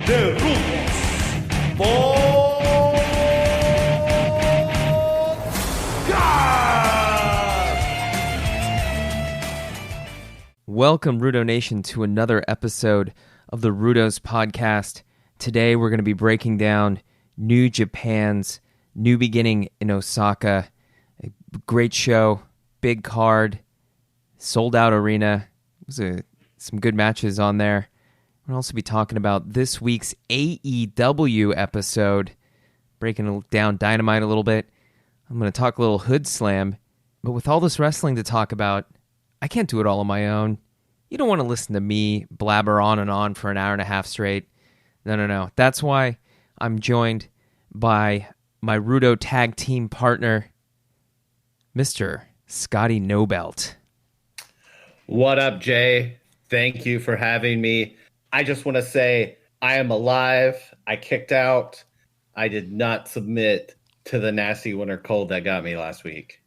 de Rudos Podcast. Welcome, Rudo Nation, to another episode of the Rudos Podcast. Today, we're going to be breaking down New Japan's New Beginning in Osaka. A great show, big card, sold-out arena. It was some good matches on there. We'll also be talking about this week's AEW episode, breaking down Dynamite a little bit. I'm going to talk a little Hoodslam, but with all this wrestling to talk about, I can't do it all on my own. You don't want to listen to me blabber on and on for an hour and a half straight. No. That's why I'm joined by my Rudo tag team partner, Mr. Scotty Nobelt. What up, Jay? Thank you for having me. I just want to say I am alive. I kicked out. I did not submit to the nasty winter cold that got me last week.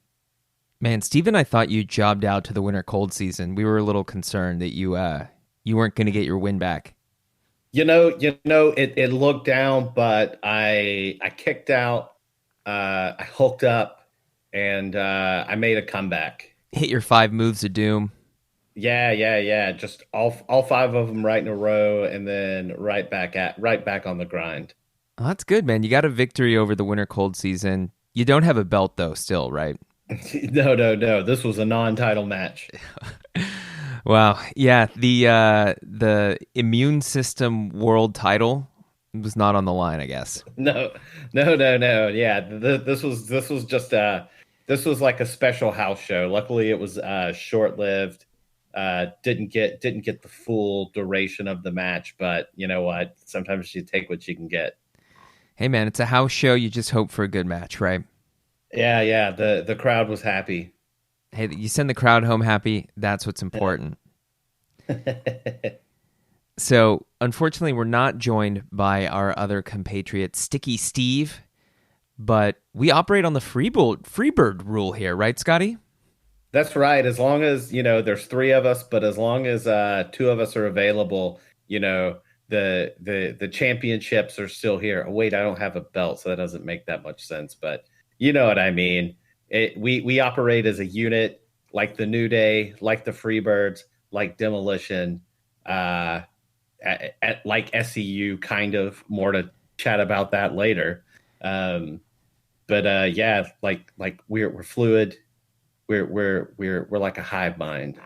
Man, Steve and I thought you jobbed out to the winter cold season. We were a little concerned that you weren't going to get your win back. You know, it looked down, but I kicked out. I hooked up, and I made a comeback. Hit your 5 moves of doom. Yeah. Just all 5 of them right in a row, and then right back on the grind. Oh, that's good, man. You got a victory over the winter cold season. You don't have a belt though, still, right? No. This was a non-title match. Wow. Yeah. The immune system world title was not on the line, I guess. No. Yeah, this was just this was like a special house show. Luckily, it was short-lived. Didn't get the full duration of the match, but you know what? Sometimes you take what you can get. Hey, man, it's a house show. You just hope for a good match, right? Yeah. The crowd was happy. Hey, you send the crowd home happy. That's what's important. So, unfortunately, we're not joined by our other compatriot, Sticky Steve, but we operate on the Freebird rule here, right, Scotty? That's right. As long as, there's 3 of us, but as long as 2 of us are available, the championships are still here. Oh, wait, I don't have a belt, so that doesn't make that much sense, but you know what I mean. We operate as a unit, like the New Day, like the Freebirds, like Demolition, like SCU, kind of. More to chat about that later. But like we're fluid. We're like a hive mind.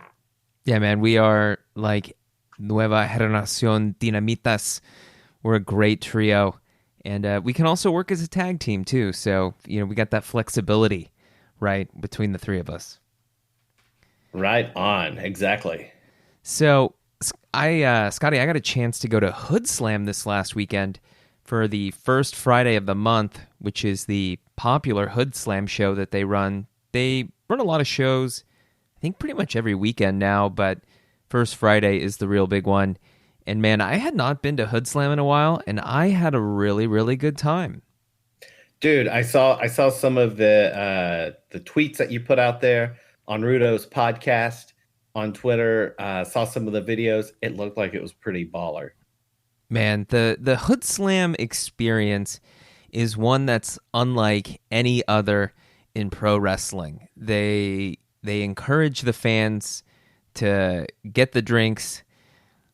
Yeah, man, we are like Nueva Generación Dinamitas. We're a great trio, and we can also work as a tag team too. So we got that flexibility, right, between the 3 of us. Right on, exactly. So, Scotty, I got a chance to go to Hoodslam this last weekend for the first Friday of the month, which is the popular Hoodslam show that they run. They run a lot of shows, I think pretty much every weekend now, but first Friday is the real big one. And man, I had not been to Hoodslam in a while, and I had a really, really good time. Dude, I saw some of the tweets that you put out there on Rudo's podcast on Twitter. Saw some of the videos. It looked like it was pretty baller. Man, the Hoodslam experience is one that's unlike any other in pro wrestling. They encourage the fans to get the drinks,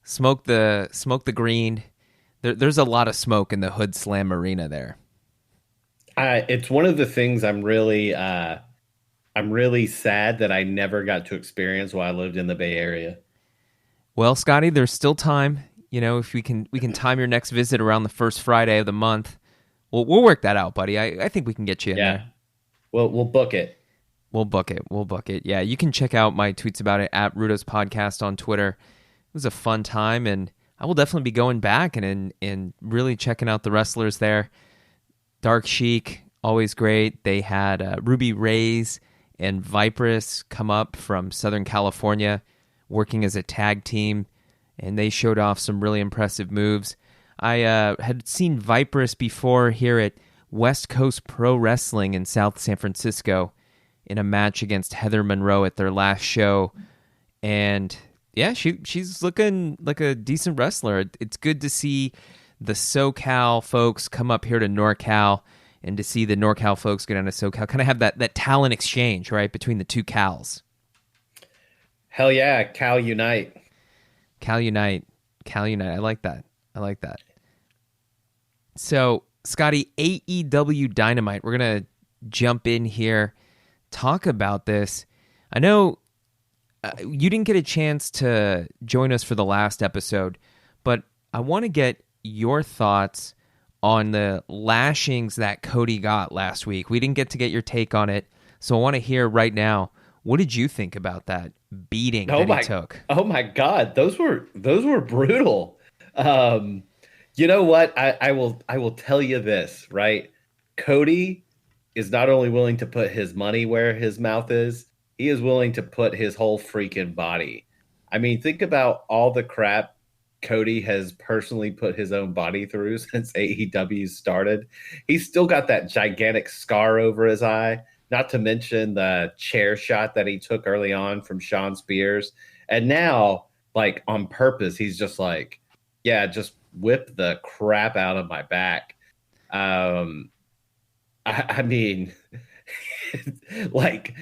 smoke the green. There's a lot of smoke in the Hoodslam arena there. It's one of the things I'm really sad that I never got to experience while I lived in the Bay Area. Well, Scotty, there's still time. If we can time your next visit around the first Friday of the month. We'll work that out, buddy. I think we can get you in there. We'll book it. We'll book it. Yeah, you can check out my tweets about it at Rudo's Podcast on Twitter. It was a fun time, and I will definitely be going back and really checking out the wrestlers there. Dark Chic, always great. They had Ruby Reyes and Vipress come up from Southern California working as a tag team, and they showed off some really impressive moves. I had seen Vipress before here at West Coast Pro Wrestling in South San Francisco in a match against Heather Monroe at their last show. And yeah, she's looking like a decent wrestler. It's good to see the SoCal folks come up here to NorCal and to see the NorCal folks go down to SoCal, kind of have that talent exchange, right, between the two Cals. Hell yeah, Cal Unite. Cal Unite. Cal Unite. I like that. I like that. So, Scotty, AEW Dynamite. We're going to jump in here, talk about this. I know you didn't get a chance to join us for the last episode, but I want to get your thoughts on the lashings that Cody got last week. We didn't get to get your take on it, so I want to hear right now, what did you think about that beating that he took? Oh my God, those were brutal. You know what? I will tell you this, right? Cody is not only willing to put his money where his mouth is, he is willing to put his whole freaking body. I mean, think about all the crap Cody has personally put his own body through since AEW started. He's still got that gigantic scar over his eye, not to mention the chair shot that he took early on from Shawn Spears. And now, like, on purpose, he's just like, yeah, just whip the crap out of my back. I mean, like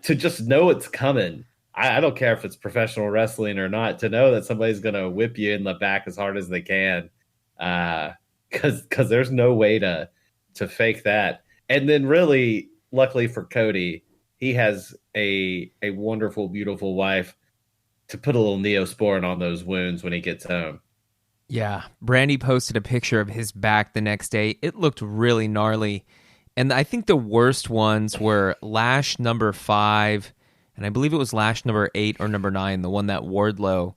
to just know it's coming. I don't care if it's professional wrestling or not, to know that somebody's going to whip you in the back as hard as they can. Cause there's no way to fake that. And then really, luckily for Cody, he has a wonderful, beautiful wife to put a little Neosporin on those wounds when he gets home. Yeah. Brandy posted a picture of his back the next day. It looked really gnarly. And I think the worst ones were lash number 5, and I believe it was lash number 8 or number 9, the one that Wardlow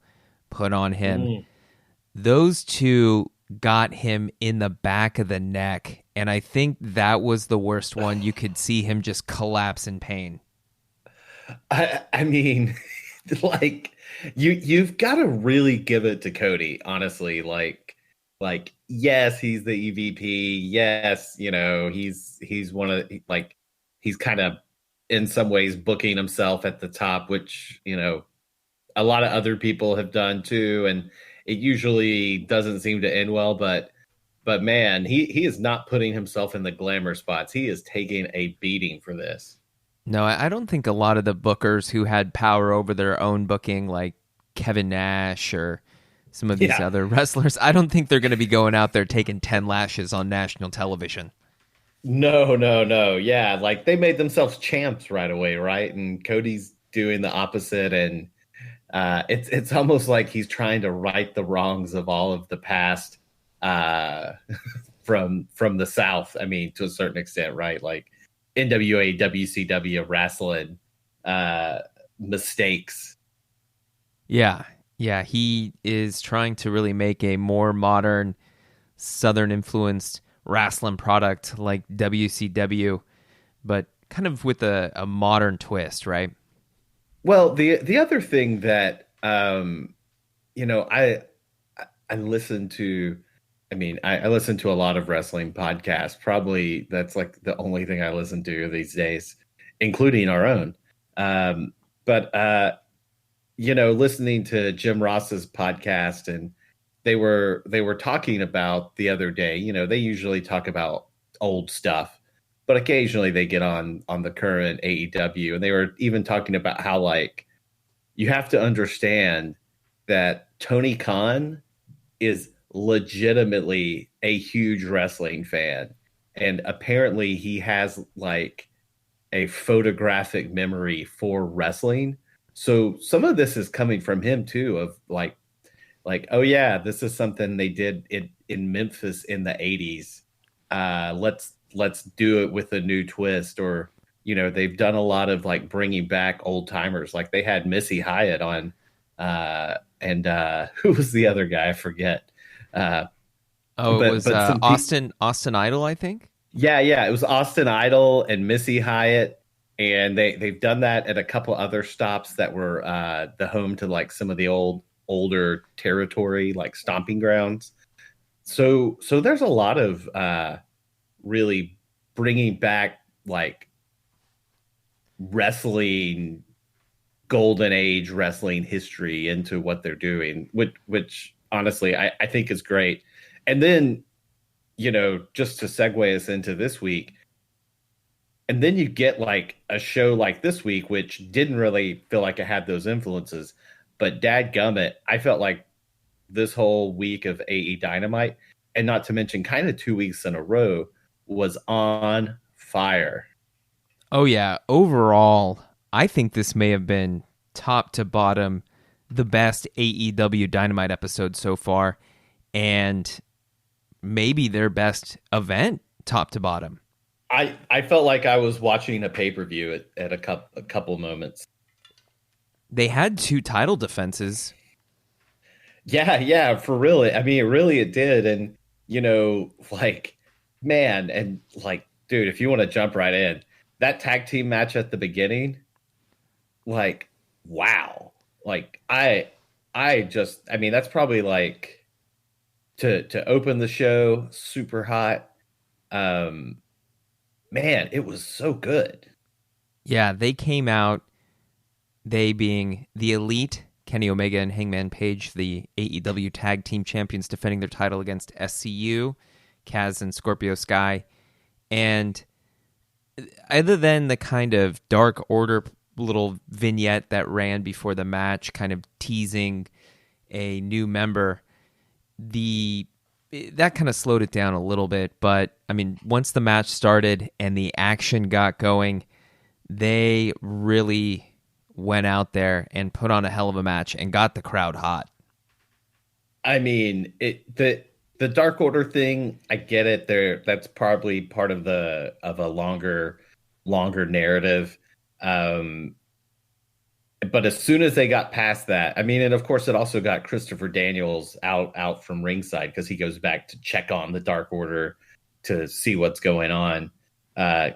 put on him. Those two got him in the back of the neck, and I think that was the worst one. You could see him just collapse in pain. I mean, like, you've got to really give it to Cody, honestly. Like, yes, he's the EVP. Yes, you know, he's one of, like, he's kind of in some ways booking himself at the top, which, you know, a lot of other people have done too. And it usually doesn't seem to end well, but man, he is not putting himself in the glamour spots. He is taking a beating for this. No, I don't think a lot of the bookers who had power over their own booking, like Kevin Nash or some of these other wrestlers, I don't think they're going to be going out there taking 10 lashes on national television. No. Yeah, like, they made themselves champs right away, right? And Cody's doing the opposite, and it's almost like he's trying to right the wrongs of all of the past from the South. I mean, to a certain extent, right? Like NWA, WCW wrestling mistakes. Yeah, he is trying to really make a more modern, Southern-influenced wrestling product like WCW, but kind of with a modern twist, right? Well, the other thing that you know, I listen to, I mean, I listen to a lot of wrestling podcasts. Probably that's like the only thing I listen to these days, including our own. But you know, listening to Jim Ross's podcast, and they were talking about the other day, you know, they usually talk about old stuff, but occasionally they get on the current AEW, and they were even talking about how, like, you have to understand that Tony Khan is legitimately a huge wrestling fan, and apparently he has, like, a photographic memory for wrestling. So some of this is coming from him too, of like, oh yeah, this is something they did in Memphis in the 80s. Let's do it with a new twist. Or, you know, they've done a lot of, like, bringing back old timers. Like, they had Missy Hyatt on, and who was the other guy? I forget. It was Austin Idol, I think. Yeah, it was Austin Idol and Missy Hyatt, and they've done that at a couple other stops that were the home to, like, some of the older territory, like stomping grounds. So there's a lot of really bringing back, like, wrestling, golden age wrestling history into what they're doing, which honestly I think is great. And then, just to segue us into this week, and then you get like a show like this week, which didn't really feel like it had those influences. But dadgummit, I felt like this whole week of AE Dynamite, and not to mention kind of 2 weeks in a row, was on fire. Oh, yeah. Overall, I think this may have been top to bottom the best AEW Dynamite episode so far, and maybe their best event top to bottom. I felt like I was watching a pay-per-view at a couple moments. They had 2 title defenses. Yeah, for really. I mean, it did. And, like, man, and like, dude, if you want to jump right in, that tag team match at the beginning, like, wow. Like, I mean, that's probably like to open the show super hot. Man, it was so good. Yeah, they came out, they being the Elite, Kenny Omega and Hangman Page, the AEW Tag Team Champions, defending their title against SCU, Kaz and Scorpio Sky. And other than the kind of Dark Order little vignette that ran before the match, kind of teasing a new member, that kind of slowed it down a little bit. But I mean, once the match started and the action got going, they really went out there and put on a hell of a match and got the crowd hot. I mean, the Dark Order thing, I get it. That's probably part of a longer narrative. But as soon as they got past that, I mean, and of course, it also got Christopher Daniels out from ringside because he goes back to check on the Dark Order to see what's going on. I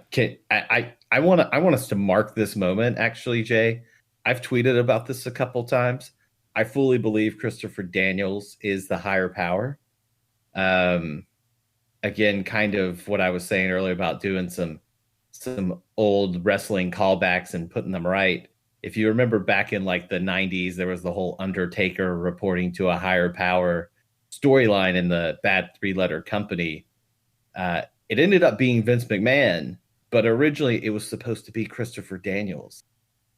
want us to mark this moment. Actually, Jay, I've tweeted about this a couple times. I fully believe Christopher Daniels is the higher power. Again, kind of what I was saying earlier about doing some old wrestling callbacks and putting them right. If you remember back in like the 90s, there was the whole Undertaker reporting to a higher power storyline in the Bad 3-Letter Company. It ended up being Vince McMahon, but originally it was supposed to be Christopher Daniels.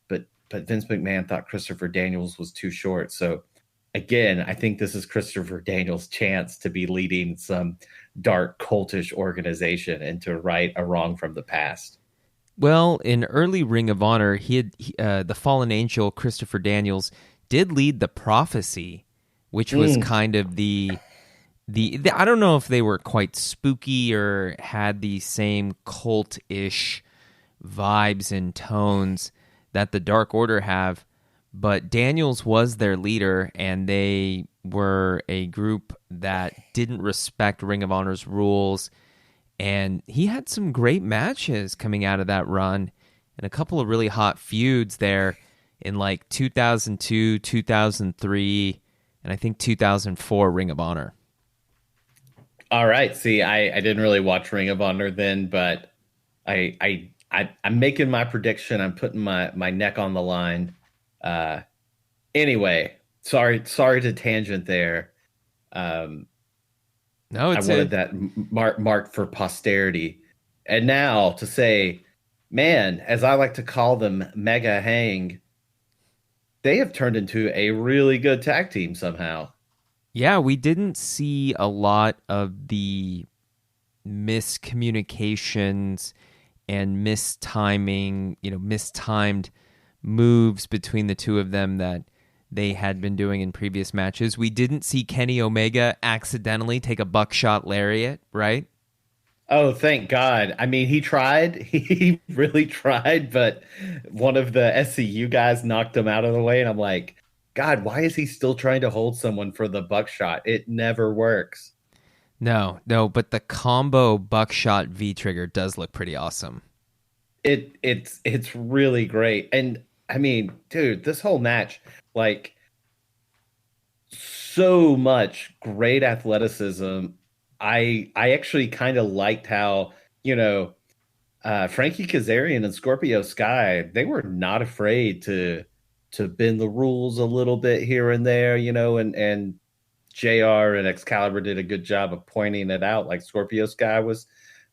But Vince McMahon thought Christopher Daniels was too short. So again, I think this is Christopher Daniels' chance to be leading some dark cultish organization and to right a wrong from the past. Well, in early Ring of Honor, the fallen angel Christopher Daniels did lead the Prophecy, which was kind of the I don't know if they were quite spooky or had the same cult-ish vibes and tones that the Dark Order have, but Daniels was their leader, and they were a group that didn't respect Ring of Honor's rules. And he had some great matches coming out of that run and a couple of really hot feuds there in like 2002, 2003, and I think 2004 Ring of Honor. All right. See, I didn't really watch Ring of Honor then, but I'm making my prediction. I'm putting my neck on the line. Anyway, sorry to tangent there. No, I wanted that marked for posterity. And now to say, man, as I like to call them, Mega Hang, they have turned into a really good tag team somehow. Yeah, we didn't see a lot of the miscommunications and mistimed moves between the two of them that they had been doing in previous matches. We didn't see Kenny Omega accidentally take a buckshot lariat, right? Oh, thank God. I mean, he tried. He really tried, but one of the SCU guys knocked him out of the way, and I'm like, God, why is he still trying to hold someone for the buckshot? It never works. No, but the combo buckshot V-trigger does look pretty awesome. It's really great. And I mean, dude, this whole match, like, so much great athleticism. I actually kind of liked how, Frankie Kazarian and Scorpio Sky, they were not afraid to bend the rules a little bit here and there, and JR and Excalibur did a good job of pointing it out. Like Scorpio Sky was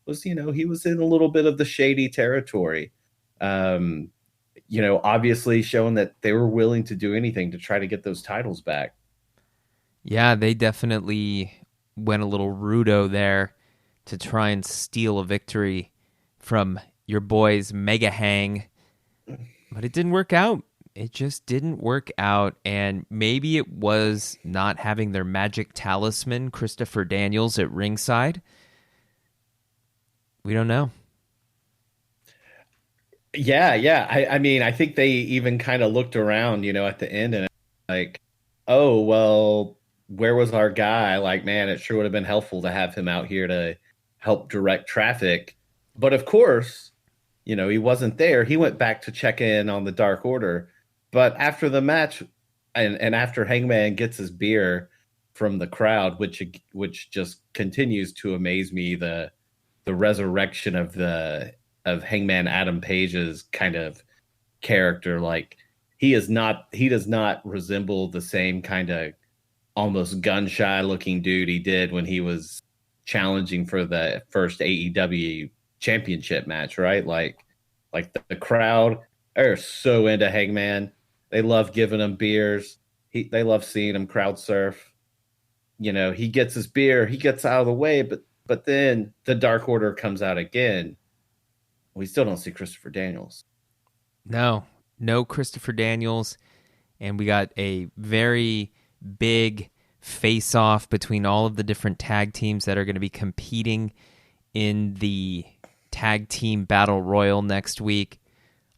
he was in a little bit of the shady territory. Obviously showing that they were willing to do anything to try to get those titles back. Yeah, they definitely went a little rudo there to try and steal a victory from your boys Mega Hang, but it didn't work out. It just didn't work out, and maybe it was not having their magic talisman, Christopher Daniels, at ringside. We don't know. Yeah. I mean, I think they even kind of looked around, at the end and like, oh, well, where was our guy? Like, man, it sure would have been helpful to have him out here to help direct traffic. But of course, he wasn't there. He went back to check in on the Dark Order. But after the match and after Hangman gets his beer from the crowd, which just continues to amaze me, the resurrection of Hangman Adam Page's kind of character. Like he does not resemble the same kind of almost gun shy looking dude he did when he was challenging for the first AEW championship match, right? Like the crowd are so into Hangman. They love giving him beers. They love seeing him crowd surf. He gets his beer, he gets out of the way, but then the Dark Order comes out again. We still don't see Christopher Daniels. No Christopher Daniels, and we got a very big face-off between all of the different tag teams that are going to be competing in the tag team battle royal next week.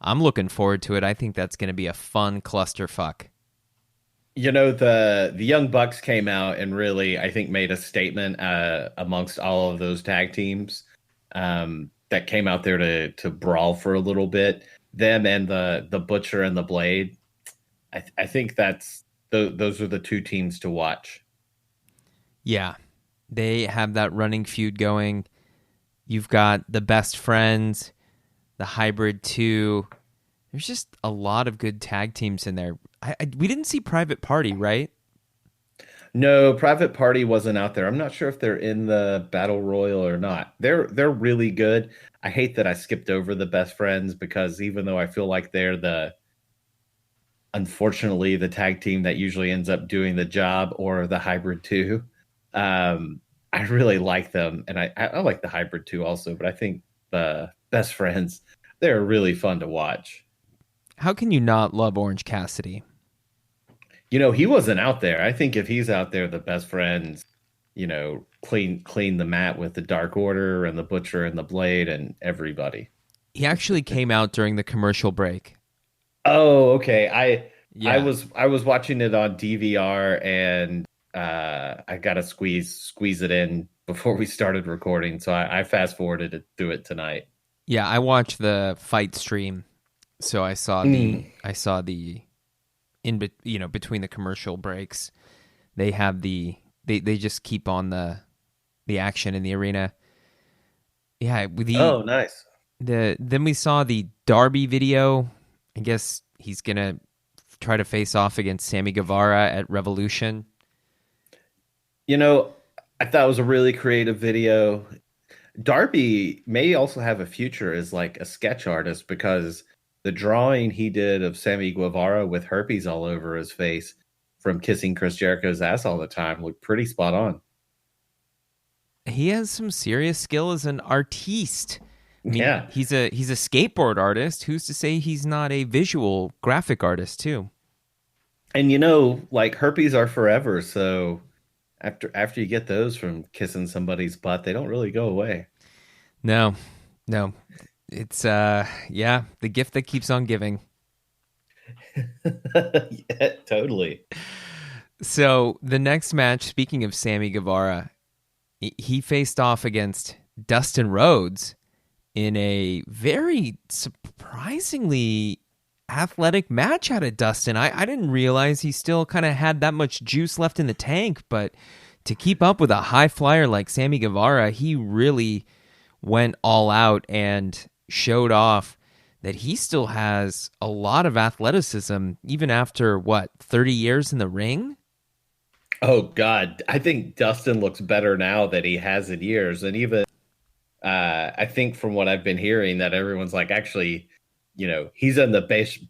I'm looking forward to it. I think that's going to be a fun clusterfuck. The Young Bucks came out and really, I think, made a statement amongst all of those tag teams that came out there to brawl for a little bit. Them and the Butcher and the Blade. I think those are the two teams to watch. Yeah, they have that running feud going. You've got the Best Friends, the Hybrid 2. There's just a lot of good tag teams in there. We didn't see Private Party, right? No, Private Party wasn't out there. I'm not sure if they're in the Battle Royal or not. They're really good. I hate that I skipped over the Best Friends because even though I feel like they're unfortunately the tag team that usually ends up doing the job, or the Hybrid 2, I really like them, and I like the Hybrid 2 also, but I think the Best Friends, they're really fun to watch. How can you not love Orange Cassidy? He wasn't out there. I think if he's out there, the Best Friends, clean the mat with the Dark Order and the Butcher and the Blade and everybody. He actually came out during the commercial break. Oh, okay. I was watching it on DVR and I gotta squeeze it in before we started recording, so I fast forwarded through it tonight. Yeah, I watched the fight stream, so I saw the between the commercial breaks, they have they just keep on the action in the arena. Yeah, oh, nice. Then we saw the Darby video. I guess he's gonna try to face off against Sammy Guevara at Revolution. I thought it was a really creative video. Darby may also have a future as like a sketch artist because the drawing he did of Sammy Guevara with herpes all over his face from kissing Chris Jericho's ass all the time looked pretty spot on. He has some serious skill as an artiste. I mean, yeah, he's a skateboard artist. Who's to say he's not a visual graphic artist too? And like herpes are forever, so after you get those from kissing somebody's butt, they don't really go away. No. It's the gift that keeps on giving. Yeah, totally. So the next match, speaking of Sammy Guevara, he faced off against Dustin Rhodes in a very surprisingly athletic match out of Dustin. I didn't realize he still kind of had that much juice left in the tank, but to keep up with a high flyer like Sammy Guevara, he really went all out and showed off that he still has a lot of athleticism, even after, 30 years in the ring? Oh God, I think Dustin looks better now than he has in years, and even I think from what I've been hearing that everyone's like, actually, he's in the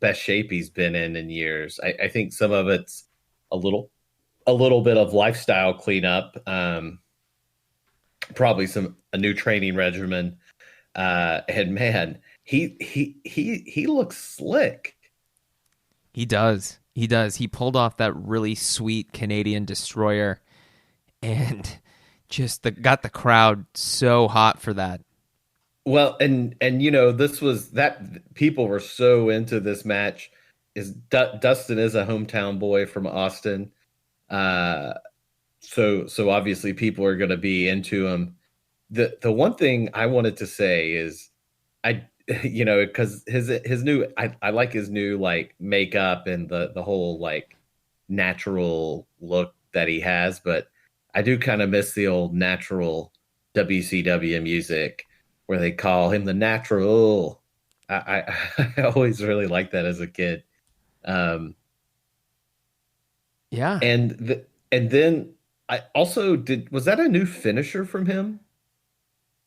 best shape he's been in years. I think some of it's a little bit of lifestyle cleanup, probably a new training regimen, and man, he looks slick. He does. He does. He pulled off that really sweet Canadian destroyer and just got the crowd so hot for that. Well, and this was that people were so into this match. Is Dustin is a hometown boy from Austin, uh, so obviously people are going to be into him. The one thing I wanted to say is I because his new I like his new like makeup and the whole like natural look that he has, but I do kind of miss the old natural WCW music where they call him the natural. I always really liked that as a kid. Um, Yeah. and then I also was that a new finisher from him?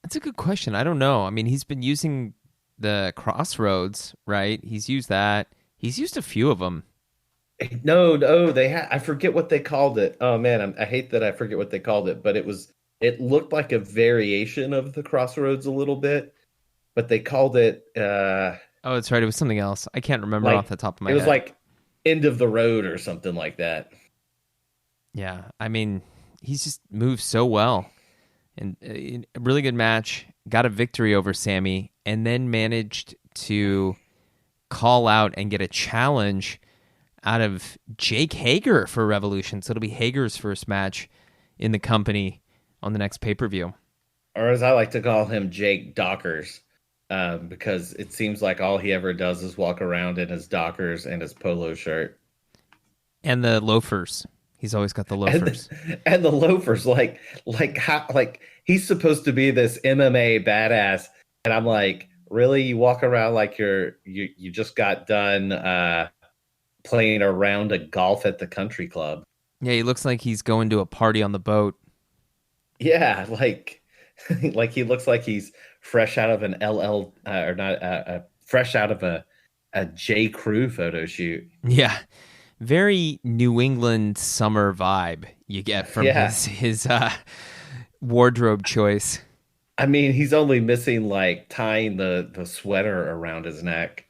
That's a good question. I don't know. I mean, he's been using the crossroads, right? He's used that. He's used a few of them. No, I forget what they called it. Oh man, I hate that I forget what they called it, but it looked like a variation of the crossroads a little bit, but they called it Oh, that's right. It was something else. I can't remember like off the top of my it head. was like end of the road or something like that. Yeah. I mean, he's just moved so well. And a really good match. Got a victory over Sammy, and then managed to call out and get a challenge out of Jake Hager for Revolution. So it'll be Hager's first match in the company on the next pay-per-view. Or as I like to call him, Jake Dockers, because it seems like all he ever does is walk around in his Dockers and his polo shirt. And the loafers. He's always got the loafers. And the loafers, like he's supposed to be this MMA badass, and I'm like, really? You walk around like you just got done playing a round of golf at the country club. Yeah, he looks like he's going to a party on the boat. Yeah, like like he looks like he's fresh out of an or not fresh out of a J. Crew photo shoot. Yeah. Very New England summer vibe you get from his wardrobe choice. I mean, he's only missing like tying the sweater around his neck.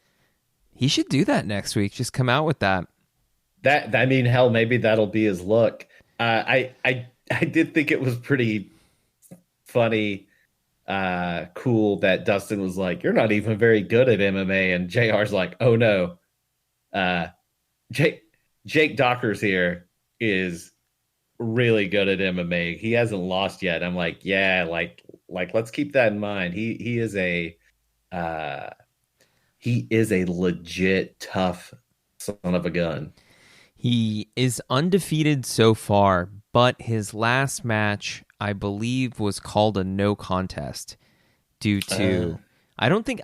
He should do that next week. Just come out with that. That I mean, hell, maybe that'll be his look. I did think it was pretty funny, cool that Dustin was like, "You're not even very good at MMA," and JR's like, "Oh no, Jake Dockers here is really good at MMA. He hasn't lost yet." I'm like, yeah, like let's keep that in mind. He is a legit tough son of a gun. He is undefeated so far, but his last match, I believe, was called a no contest due to I don't think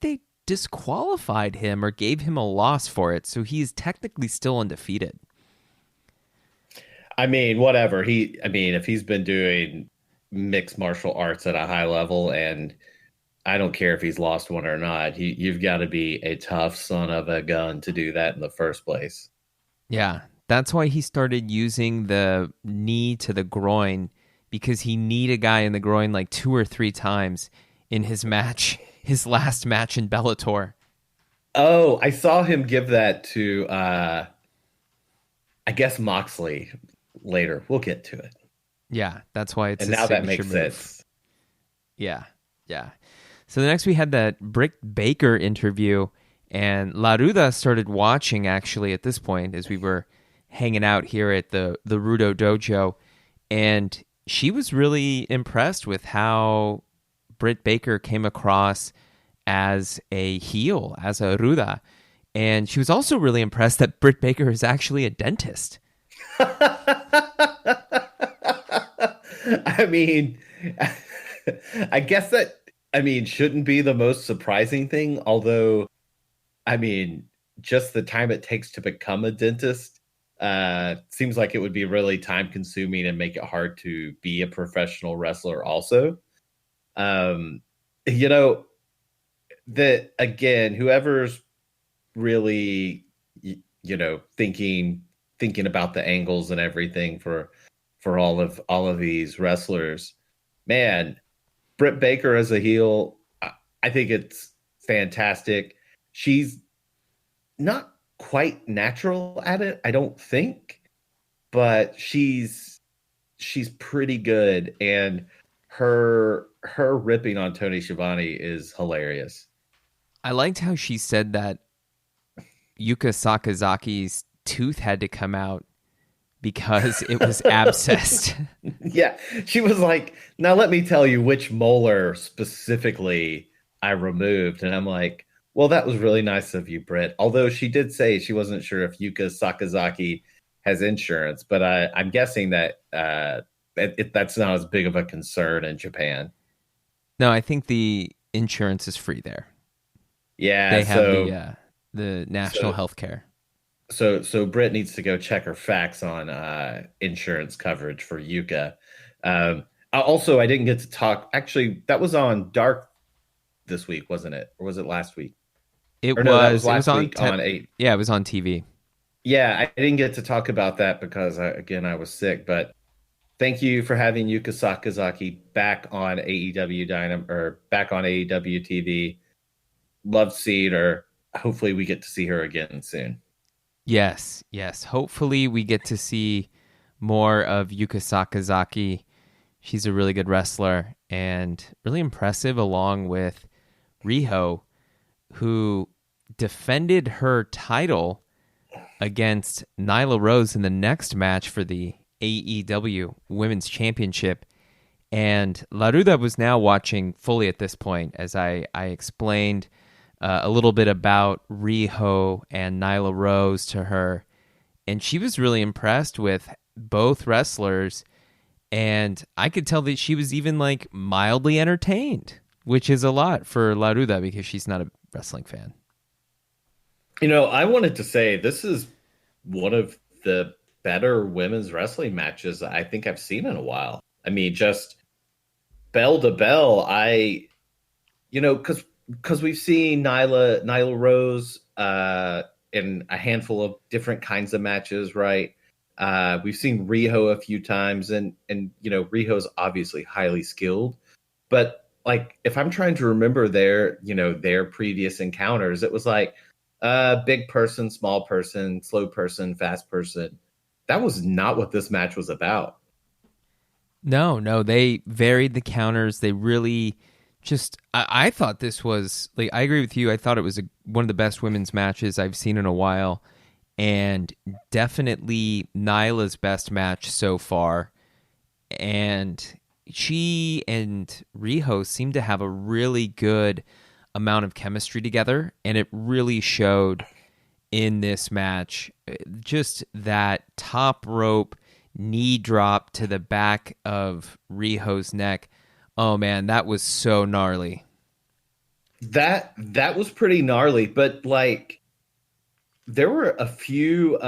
they disqualified him or gave him a loss for it, so he is technically still undefeated. I mean, whatever. If he's been doing mixed martial arts at a high level, and I don't care if he's lost one or not, you've got to be a tough son of a gun to do that in the first place. Yeah, that's why he started using the knee to the groin, because he kneed a guy in the groin like 2 or 3 times in his last match in Bellator. Oh, I saw him give that to, I guess, Moxley later. We'll get to it. Yeah, that's why it's and now that makes sense. Yeah. So the next we had that Britt Baker interview, and La Ruda started watching actually at this point as we were hanging out here at the Rudo Dojo, and she was really impressed with how Britt Baker came across as a heel, as a Ruda, and she was also really impressed that Britt Baker is actually a dentist. I mean, I guess that, shouldn't be the most surprising thing. Although, just the time it takes to become a dentist Seems like it would be really time consuming and make it hard to be a professional wrestler also. Um, you know, that again, whoever's really, thinking about the angles and everything for all of these wrestlers, man, Britt Baker as a heel, I think it's fantastic. She's not quite natural at it, I don't think, but she's pretty good, and her ripping on Tony Schiavone is hilarious. I liked how she said that Yuka Sakazaki's tooth had to come out because it was abscessed. Yeah, she was like, "Now let me tell you which molar specifically I removed," and I'm like, "Well, that was really nice of you, Britt." Although she did say she wasn't sure if Yuka Sakazaki has insurance, but I'm guessing that that's not as big of a concern in Japan. No, I think the insurance is free there. Yeah, They have so the national health care. so Britt needs to go check her facts on insurance coverage for Yuka. Also, I didn't get to talk. Actually, that was on Dark this week, wasn't it? Or was it last week? It Or no, that was was last on week on 8. Yeah, it was on TV. Yeah, I didn't get to talk about that because I was sick. But thank you for having Yuka Sakazaki back on AEW Dynamite or back on AEW TV. Love seeing her. Hopefully, we get to see her again soon. Yes, yes. Hopefully we get to see more of Yuka Sakazaki. She's a really good wrestler and really impressive, along with Riho, who defended her title against Nyla Rose in the next match for the AEW Women's Championship. And Laruda was now watching fully at this point, as I explained a little bit about Riho and Nyla Rose to her. And she was really impressed with both wrestlers. And I could tell that she was even like mildly entertained, which is a lot for Laruda because she's not a wrestling fan. I wanted to say this is one of the better women's wrestling matches I think I've seen in a while. I mean, just bell to bell. Because we've seen Nyla Rose in a handful of different kinds of matches, right? We've seen Riho a few times, and Riho's obviously highly skilled, but like if I'm trying to remember their previous encounters, it was like big person, small person, slow person, fast person. That was not what this match was about. No, they varied the counters. They really just, I thought this was, like, I agree with you. I thought it was one of the best women's matches I've seen in a while, and definitely Nyla's best match so far. And she and Riho seem to have a really good amount of chemistry together, and it really showed in this match. Just that top rope knee drop to the back of Riho's neck. Oh man, that was so gnarly. That was pretty gnarly, but like there were a few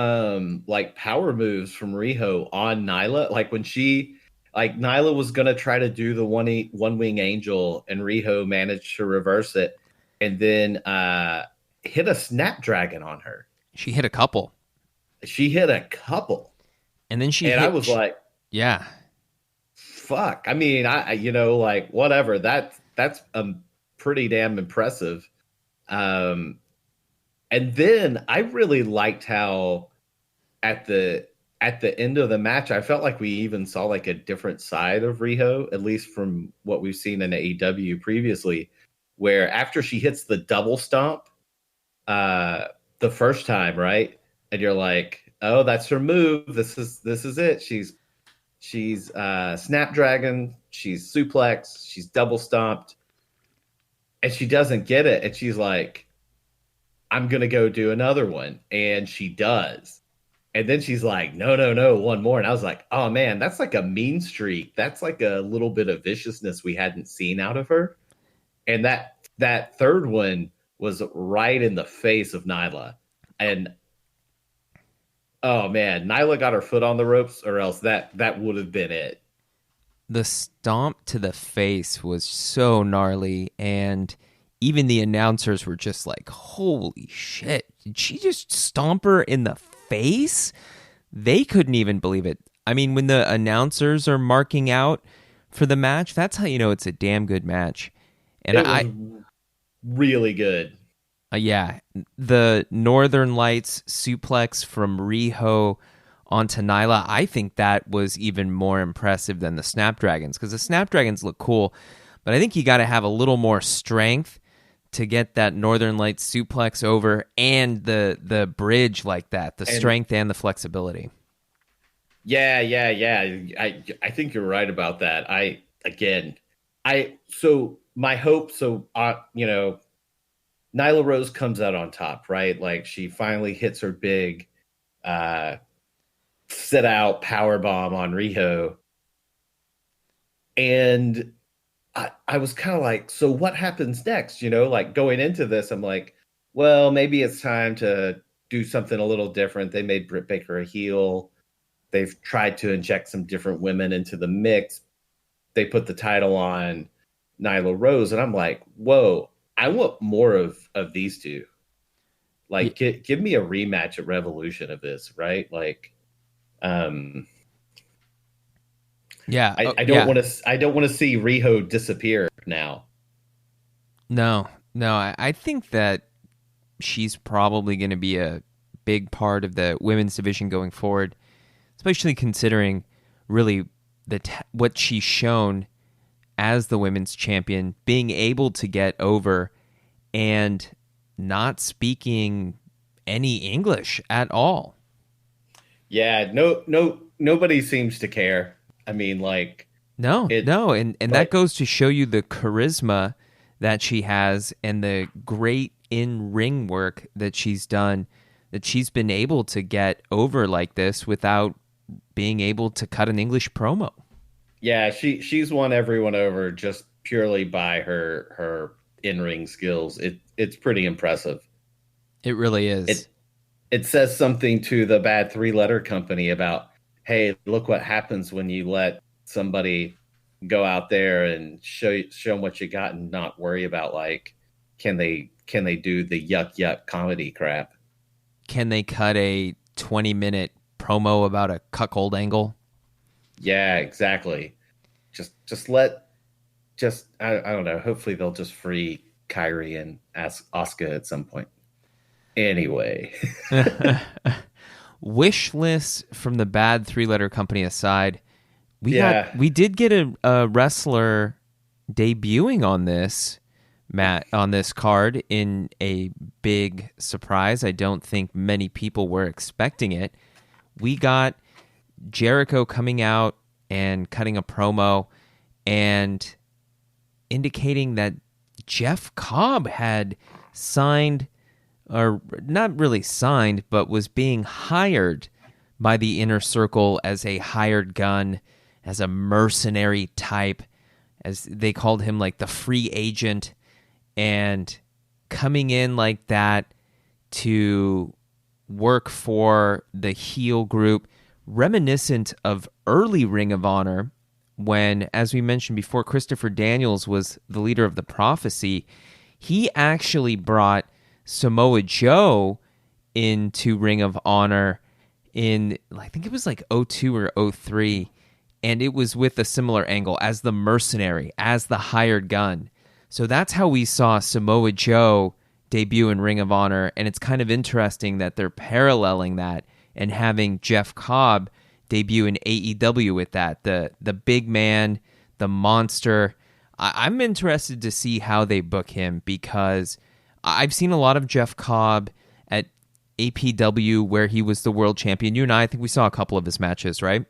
like power moves from Riho on Nyla. Like when Nyla was gonna try to do the one wing angel, and Riho managed to reverse it, and then hit a snapdragon on her. She hit a couple. And then I was like, yeah. Fuck. I mean, like whatever. That's pretty damn impressive. And then I really liked how at the end of the match, I felt like we even saw like a different side of Riho, at least from what we've seen in AEW previously, where after she hits the double stomp the first time, right? And you're like, oh, that's her move. This is it. She's snapdragon, she's suplex, she's double stomped, and she doesn't get it. And she's like, I'm going to go do another one. And she does. And then she's like, no, one more. And I was like, oh man, that's like a mean streak. That's like a little bit of viciousness we hadn't seen out of her. And that third one was right in the face of Nyla. And Oh man, Nyla got her foot on the ropes, or else that would have been it. The stomp to the face was so gnarly, and even the announcers were just like, holy shit, did she just stomp her in the face? They couldn't even believe it. I mean, when the announcers are marking out for the match, that's how you know it's a damn good match. And It was really good. yeah, the Northern Lights suplex from Riho onto Nyla, I think that was even more impressive than the Snapdragons, because the Snapdragons look cool, but I think you got to have a little more strength to get that Northern Lights suplex over, and the bridge like that, the strength and the flexibility. Yeah. I think you're right about that. So my hope, Nyla Rose comes out on top, right? Like she finally hits her big uh sit out power bomb on Riho. And I was kind of like, so what happens next? Like going into this, I'm like, well, maybe it's time to do something a little different. They made Britt Baker a heel. They've tried to inject some different women into the mix. They put the title on Nyla Rose, and I'm like, whoa, I want more of these two. Like, give me a rematch at Revolution of this, right? Like, Yeah, I don't want to. I don't want to see Riho disappear now. No, I think that she's probably going to be a big part of the women's division going forward, especially considering really what she's shown as the women's champion, being able to get over and not speaking any English at all. Yeah, nobody seems to care. I mean, like, No, and that goes to show you the charisma that she has and the great in-ring work that she's done, that she's been able to get over like this without being able to cut an English promo. Yeah, she's won everyone over just purely by her in-ring skills. It's pretty impressive. It really is. It says something to the bad three-letter company about, hey, look what happens when you let somebody go out there and show them what you got and not worry about, like, can they do the yuck comedy crap? Can they cut a 20-minute promo about a cuckold angle? Yeah, exactly. I don't know. Hopefully they'll just free Kyrie and ask Osaka at some point. Anyway. Wish list from the bad three-letter company aside, we did get a wrestler debuting on this card in a big surprise. I don't think many people were expecting it. We got Jericho coming out and cutting a promo and indicating that Jeff Cobb had signed, or not really signed, but was being hired by the Inner Circle as a hired gun, as a mercenary type, as they called him, like the free agent, and coming in like that to work for the heel group, reminiscent of early Ring of Honor, when, as we mentioned before, Christopher Daniels was the leader of the Prophecy. He actually brought Samoa Joe into Ring of Honor in, I think it was like 02 or 03, and it was with a similar angle as the mercenary, as the hired gun. So that's how we saw Samoa Joe debut in Ring of Honor, and it's kind of interesting that they're paralleling that and having Jeff Cobb debut in AEW with that. The big man, the monster. I'm interested to see how they book him, because I've seen a lot of Jeff Cobb at APW where he was the world champion. You and I think we saw a couple of his matches, right?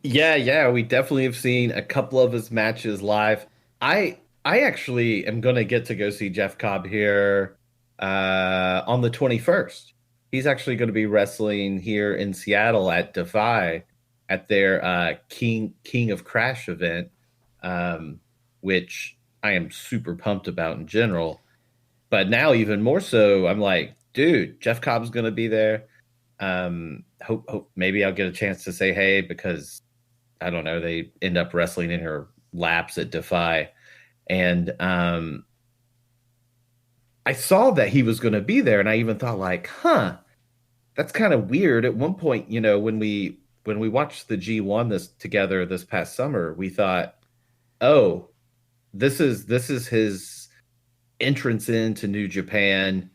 Yeah, we definitely have seen a couple of his matches live. I actually am going to get to go see Jeff Cobb here on the 21st. He's actually going to be wrestling here in Seattle at Defy at their King of Crash event, which I am super pumped about in general. But now even more so, I'm like, dude, Jeff Cobb's going to be there. Hope maybe I'll get a chance to say hey, because I don't know, they end up wrestling in her laps at Defy. And I saw that he was going to be there, and I even thought like, that's kind of weird. At one point, when we watched the G1 together this past summer, we thought, oh, this is his entrance into New Japan.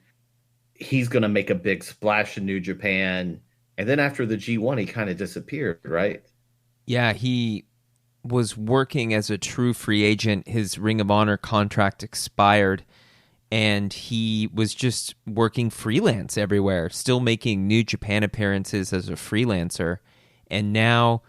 He's going to make a big splash in New Japan. And then after the G1, he kind of disappeared, right? Yeah, he was working as a true free agent. His Ring of Honor contract expired, and he was just working freelance everywhere, still making New Japan appearances as a freelancer. And now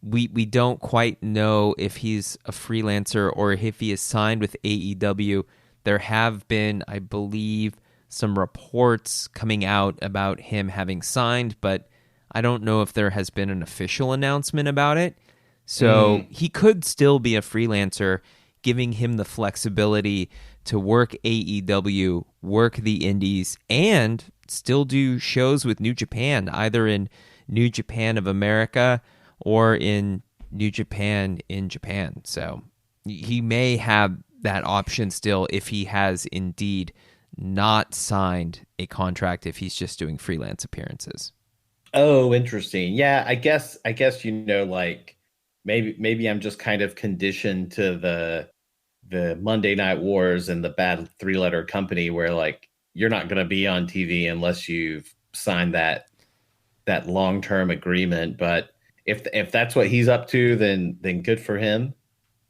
we don't quite know if he's a freelancer or if he is signed with AEW. There have been, I believe, some reports coming out about him having signed, but I don't know if there has been an official announcement about it. So he could still be a freelancer, giving him the flexibility to work AEW, work the indies, and still do shows with New Japan, either in New Japan of America or in New Japan in Japan. So he may have that option still if he has indeed not signed a contract, if he's just doing freelance appearances. Oh, interesting. Yeah, I guess like maybe I'm just kind of conditioned to the Monday Night Wars and the bad 3-letter company where like you're not going to be on TV unless you've signed that long-term agreement. But if that's what he's up to, then good for him.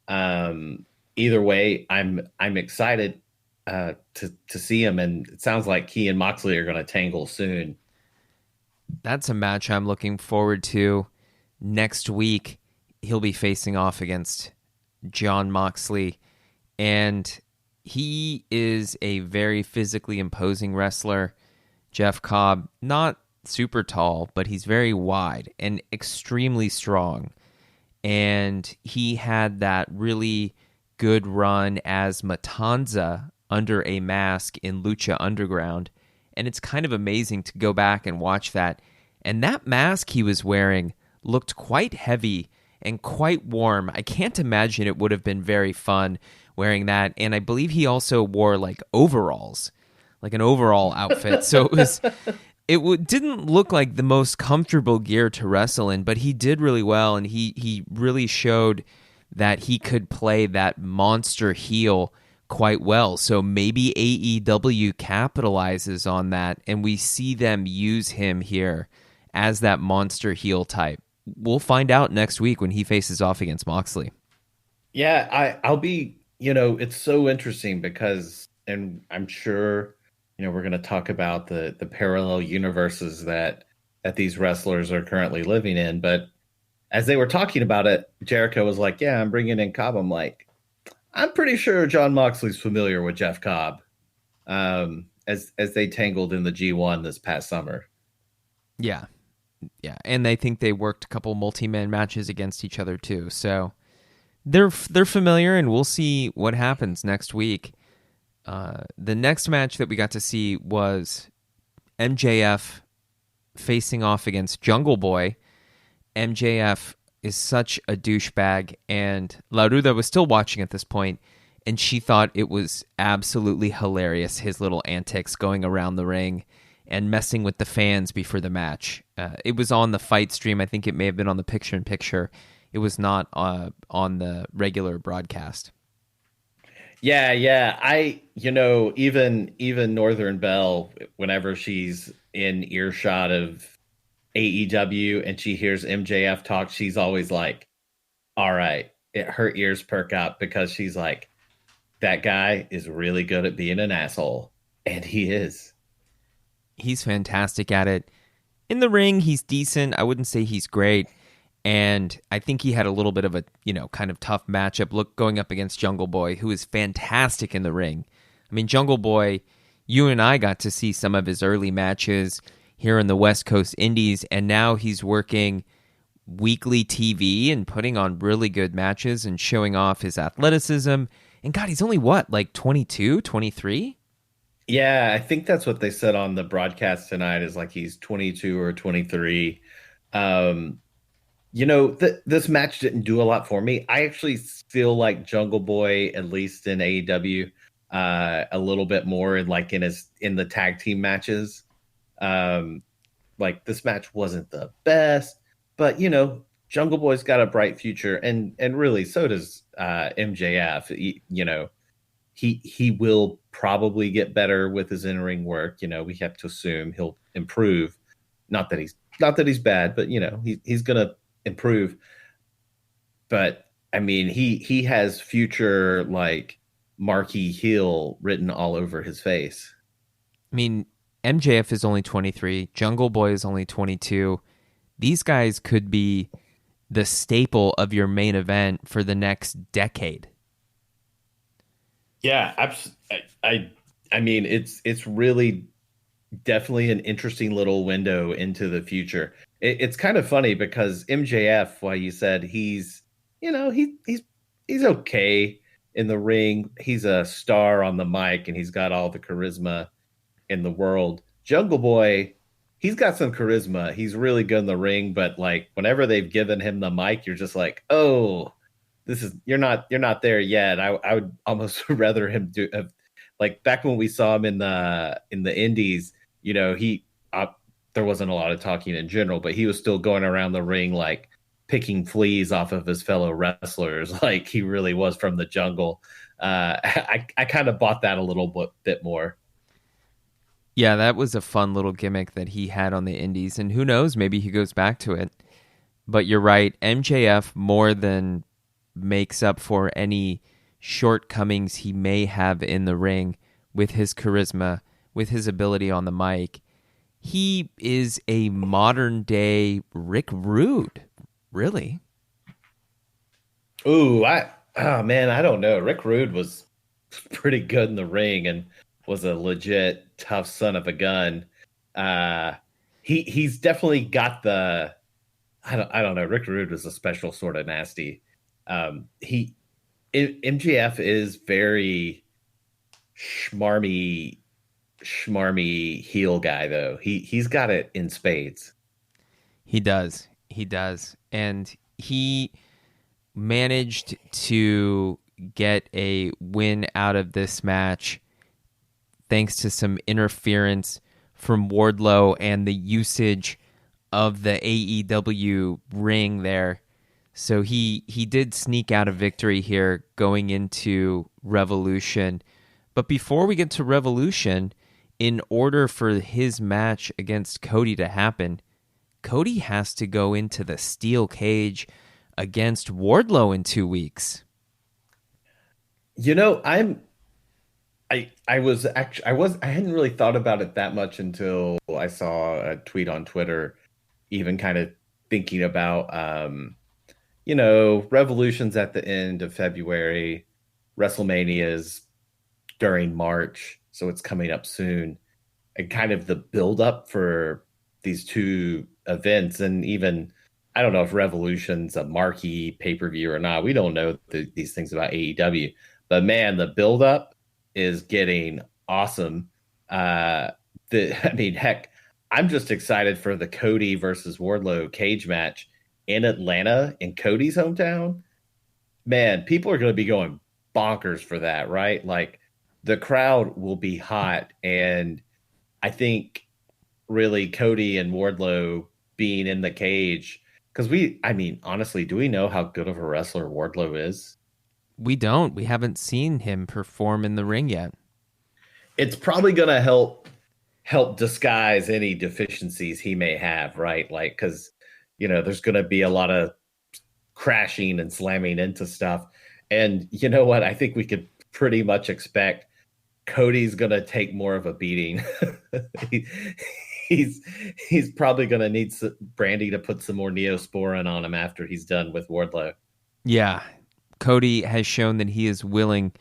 Either way, I'm excited to see him, and it sounds like he and Moxley are going to tangle soon. That's a match I'm looking forward to. Next week, he'll be facing off against Jon Moxley, and he is a very physically imposing wrestler. Jeff Cobb, not super tall, but he's very wide and extremely strong. And he had that really good run as Matanza under a mask in Lucha Underground. And it's kind of amazing to go back and watch that. And that mask he was wearing looked quite heavy and quite warm. I can't imagine it would have been very fun wearing that. And I believe he also wore like overalls, like an overall outfit. So it didn't look like the most comfortable gear to wrestle in, but he did really well. And he really showed that he could play that monster heel quite well. So maybe AEW capitalizes on that, and we see them use him here as that monster heel type. We'll find out next week when he faces off against Moxley. Yeah, I'll be, it's so interesting because, and I'm sure, we're going to talk about the parallel universes that these wrestlers are currently living in. But as they were talking about it, Jericho was like, yeah, I'm bringing in Cobb. I'm like, I'm pretty sure Jon Moxley's familiar with Jeff Cobb, as they tangled in the G1 this past summer. Yeah, and I think they worked a couple multi-man matches against each other too. So they're familiar, and we'll see what happens next week. The next match that we got to see was MJF facing off against Jungle Boy. MJF is such a douchebag, and La Ruda was still watching at this point, and she thought it was absolutely hilarious, his little antics going around the ring and messing with the fans before the match. It was on the fight stream. I think it may have been on the picture-in-picture. It was not on the regular broadcast. Yeah. Even Northern Belle, whenever she's in earshot of AEW and she hears MJF talk, she's always like, all right, her ears perk up because she's like, that guy is really good at being an asshole. And he is. He's fantastic at it. In the ring, he's decent. I wouldn't say he's great. And I think he had a little bit of a, kind of tough matchup going up against Jungle Boy, who is fantastic in the ring. I mean, Jungle Boy, you and I got to see some of his early matches here in the West Coast Indies, and now he's working weekly TV and putting on really good matches and showing off his athleticism. And God, he's only like 22, 23? Yeah, I think that's what they said on the broadcast tonight is like he's 22 or 23. Um, this match didn't do a lot for me. I actually feel like Jungle Boy, at least in AEW, a little bit more in like in the tag team matches. Um, like this match wasn't the best, but Jungle Boy's got a bright future, and really so does MJF. He will probably get better with his in-ring work. We have to assume he'll improve. Not that he's bad, but he's gonna improve. But I mean, he has future like marquee heel written all over his face. I mean, MJF is only 23, Jungle Boy is only 22. These guys could be the staple of your main event for the next decade. Yeah, I mean, it's really definitely an interesting little window into the future. It's kind of funny because MJF, while you said he's okay in the ring, he's a star on the mic, and he's got all the charisma in the world. Jungle Boy, he's got some charisma. He's really good in the ring, but like whenever they've given him the mic, you're just like, oh, you're not there yet. I would almost rather him do like back when we saw him in the indies. He there wasn't a lot of talking in general, but he was still going around the ring like picking fleas off of his fellow wrestlers, like he really was from the jungle. I kind of bought that a little bit more. Yeah, that was a fun little gimmick that he had on the indies, and who knows, maybe he goes back to it. But you're right, MJF more than makes up for any shortcomings he may have in the ring with his charisma, with his ability on the mic. He is a modern day Rick Rude, really. Ooh, oh man, I don't know. Rick Rude was pretty good in the ring and was a legit tough son of a gun. Uh, he's definitely got the I don't know. Rick Rude was a special sort of nasty. He MGF is very schmarmy, schmarmy heel guy though. He's got it in spades. He does. He does. And he managed to get a win out of this match thanks to some interference from Wardlow and the usage of the AEW ring there. So he did sneak out a victory here going into Revolution. But before we get to Revolution, in order for his match against Cody to happen, Cody has to go into the steel cage against Wardlow in 2 weeks. I hadn't really thought about it that much until I saw a tweet on Twitter, even kind of thinking about Revolution's at the end of February, WrestleMania's during March, so it's coming up soon, and kind of the build up for these two events. And even I don't know if Revolution's a marquee pay-per-view or not. We don't know these things about AEW, but man, the build up is getting awesome. I mean, heck, I'm just excited for the Cody versus Wardlow cage match in Atlanta, in Cody's hometown. Man, people are going to be going bonkers for that, right? Like the crowd will be hot, and I think really Cody and Wardlow being in the cage, because I mean, honestly, do we know how good of a wrestler Wardlow is? We don't. We haven't seen him perform in the ring yet. It's probably going to help disguise any deficiencies he may have, right? Like, because there's going to be a lot of crashing and slamming into stuff, and you know what? I think we could pretty much expect Cody's going to take more of a beating. he, he's probably going to need Brandy to put some more Neosporin on him after he's done with Wardlow. Yeah, Cody has shown that he is willing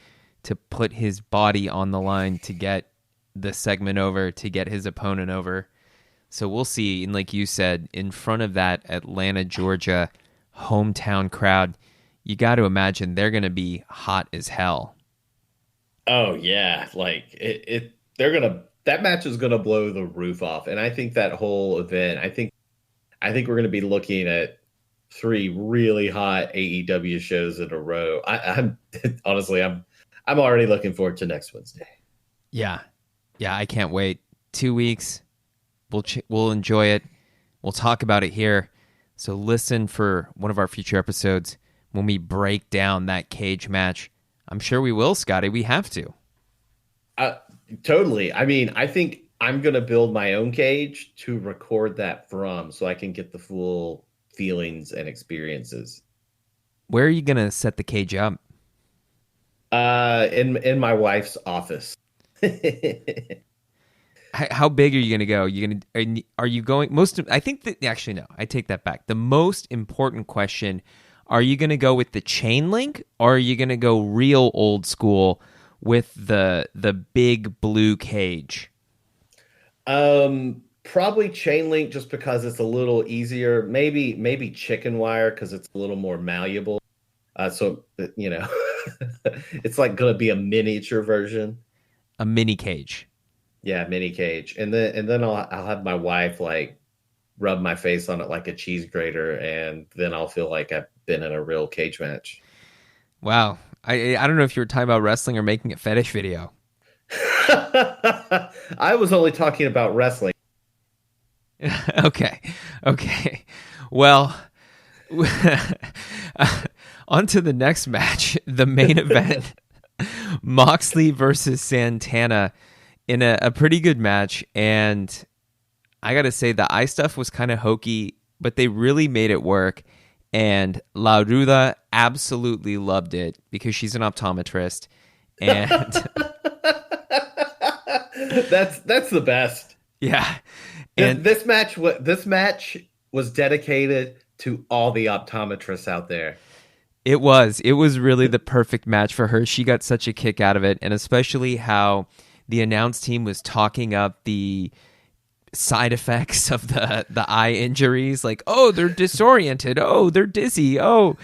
to put his body on the line to get the segment over, to get his opponent over. So we'll see. And like you said, in front of that Atlanta, Georgia hometown crowd, you got to imagine they're going to be hot as hell. Oh yeah, like it that match is gonna blow the roof off. And I think that whole event, I think we're gonna be looking at three really hot AEW shows in a row. I'm honestly, I'm already looking forward to next Wednesday. Yeah. Yeah, I can't wait. 2 weeks. We'll enjoy it. We'll talk about it here. So listen for one of our future episodes when we break down that cage match. I'm sure we will, Scotty. We have to. Totally. I mean, I think I'm gonna build my own cage to record that from, so I can get the full feelings and experiences. Where are you going to set the cage up? In my wife's office. How big are you going to go? Are you going I think that actually no, I take that back. The most important question, are you going to go with the chain link or are you going to go real old school with the big blue cage? Probably chain link just because it's a little easier. Maybe chicken wire because it's a little more malleable. So you know, it's like going to be a miniature version. A mini cage. Yeah, mini cage, and then I'll have my wife like rub my face on it like a cheese grater, and then I'll feel like I've been in a real cage match. Wow. I don't know if you were talking about wrestling or making a fetish video. I was only talking about wrestling. Okay. Well, on to the next match, the main event. Moxley versus Santana in a pretty good match. And I got to say, the eye stuff was kind of hokey, but they really made it work. And La Ruda absolutely loved it because she's an optometrist. And that's the best. Yeah. And this match was dedicated to all the optometrists out there. It was really the perfect match for her. She got such a kick out of it, and especially how the announce team was talking up the side effects of the eye injuries, like, oh, they're disoriented, oh, they're dizzy, oh,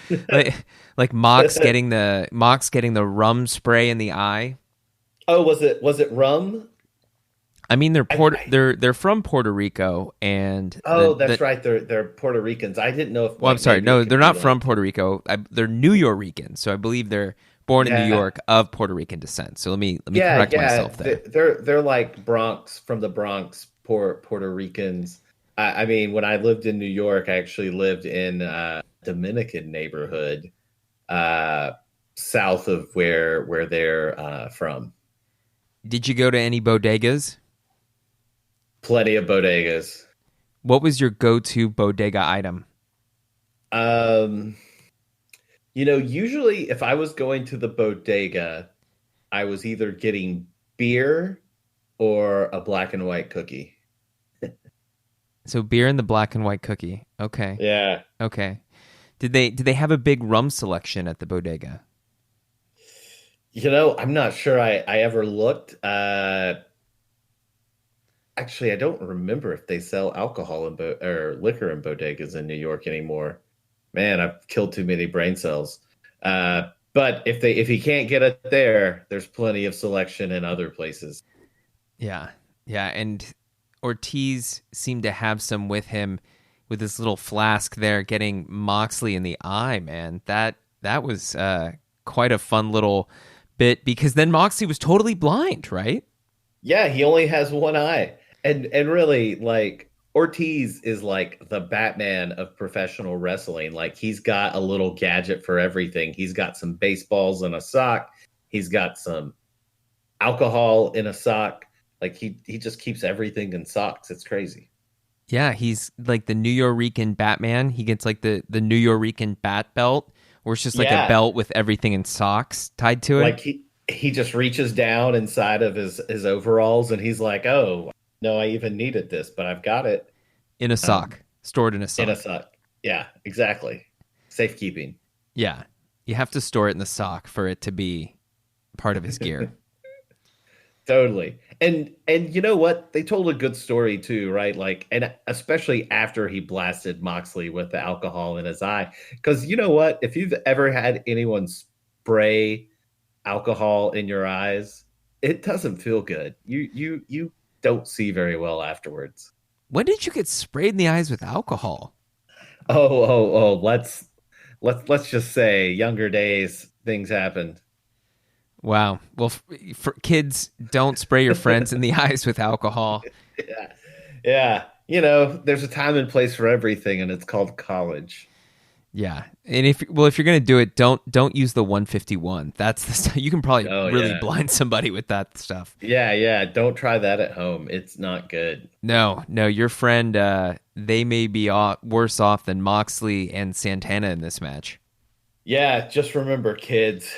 like Mox getting the rum spray in the eye. Oh, was it rum? I mean, they're from Puerto Rico, and that's right. They're Puerto Ricans. I didn't know if. Well, I'm sorry. No, they're not from Puerto Rico. They're New Yorkers, so I believe they're born in New York of Puerto Rican descent. So let me correct myself there. They're like Bronx, from the Bronx, Puerto Ricans. I mean, when I lived in New York, I actually lived in Dominican neighborhood, south of where they're from. Did you go to any bodegas? Plenty of bodegas. What was your go-to bodega item? Usually if I was going to the bodega, I was either getting beer or a black and white cookie. So beer and the black and white cookie. Okay. Yeah. Okay. Did they have a big rum selection at the bodega? I'm not sure I ever looked. Actually, I don't remember if they sell alcohol or liquor in bodegas in New York anymore. Man, I've killed too many brain cells. But if he can't get it there, there's plenty of selection in other places. Yeah, and Ortiz seemed to have some with him with this little flask there, getting Moxley in the eye. Man, that was quite a fun little bit because then Moxley was totally blind, right? Yeah, he only has one eye. And really, like, Ortiz is like the Batman of professional wrestling. Like, he's got a little gadget for everything. He's got some baseballs in a sock. He's got some alcohol in a sock. Like, he just keeps everything in socks. It's crazy. Yeah, he's like the New Yorican Batman. He gets like the New Yorican bat belt, where it's just like a belt with everything in socks tied to it. Like, he just reaches down inside of his overalls and he's like, oh, no, I even needed this, but I've got it. In a sock. Stored in a sock. In a sock. Yeah, exactly. Safekeeping. Yeah. You have to store it in the sock for it to be part of his gear. Totally. And you know what? They told a good story too, right? Like, and especially after he blasted Moxley with the alcohol in his eye. Because you know what? If you've ever had anyone spray alcohol in your eyes, it doesn't feel good. You don't see very well afterwards. When did you get sprayed in the eyes with alcohol? Oh. Let's just say younger days things happened. Wow. Well, for kids, don't spray your friends in the eyes with alcohol. Yeah. Yeah. There's a time and place for everything, and it's called college. Yeah, and if you're gonna do it, don't use the 151. That's the stuff. You can probably Oh really yeah. blind somebody with that stuff. Yeah. Don't try that at home. It's not good. No, your friend, they may be worse off than Moxley and Santana in this match. Yeah, just remember, kids,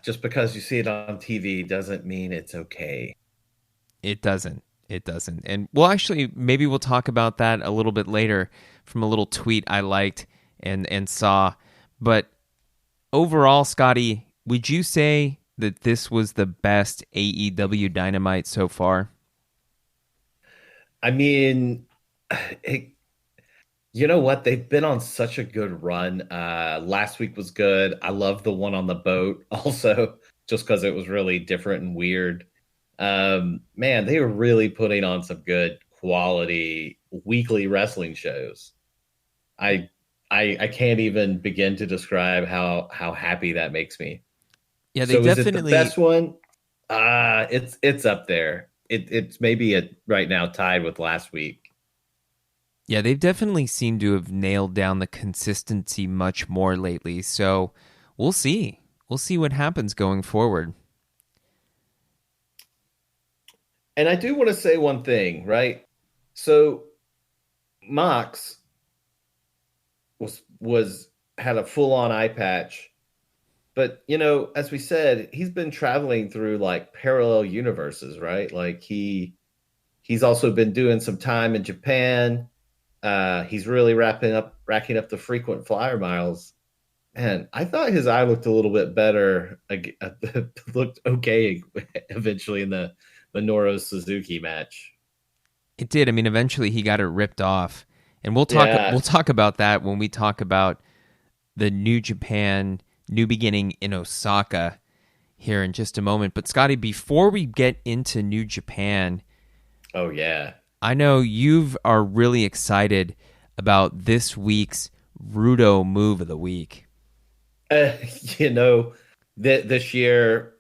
just because you see it on TV doesn't mean it's okay. It doesn't. It doesn't. And maybe we'll talk about that a little bit later from a little tweet I liked and saw. But overall, Scotty, would you say that this was the best AEW Dynamite so far? I mean, it, you know what? They've been on such a good run. Last week was good. I love the one on the boat also, just because it was really different and weird. Man, they were really putting on some good quality weekly wrestling shows. I I can't even begin to describe how happy that makes me. Yeah, they So is it the definitely. best one? It's up there. It's maybe right now tied with last week. Yeah, they've definitely seemed to have nailed down the consistency much more lately. So we'll see. We'll see what happens going forward. And I do want to say one thing, right? So Mox was had a full on eye patch, but as we said, he's been traveling through like parallel universes, right? Like he's also been doing some time in Japan. He's really racking up the frequent flyer miles. And I thought his eye looked a little bit better. Looked okay eventually in the Minoru Suzuki match. It did. I mean, eventually he got it ripped off, and we'll talk. Yeah. We'll talk about that when we talk about the New Japan New Beginning in Osaka here in just a moment. But Scotty, before we get into New Japan, Oh yeah. I know you are really excited about this week's Rudo move of the week. Uh, you know, this year